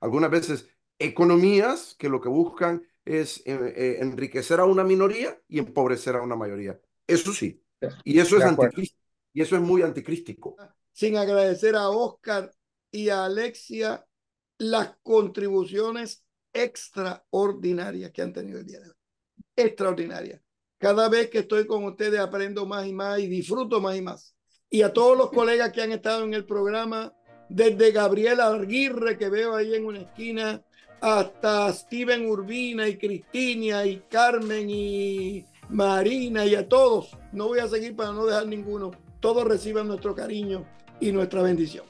algunas veces economías que lo que buscan es enriquecer a una minoría y empobrecer a una mayoría. Eso sí, y eso es De acuerdo. anticristo, y eso es muy anticrístico. Sin agradecer a Oscar y a Alexia las contribuciones extraordinarias que han tenido el día de hoy. Extraordinarias. Cada vez que estoy con ustedes aprendo más y más y disfruto más y más. Y a todos los colegas que han estado en el programa, desde Gabriela Aguirre, que veo ahí en una esquina, hasta Steven Urbina y Cristina y Carmen y Marina y a todos. No voy a seguir para no dejar ninguno. Todos reciban nuestro cariño y nuestra bendición.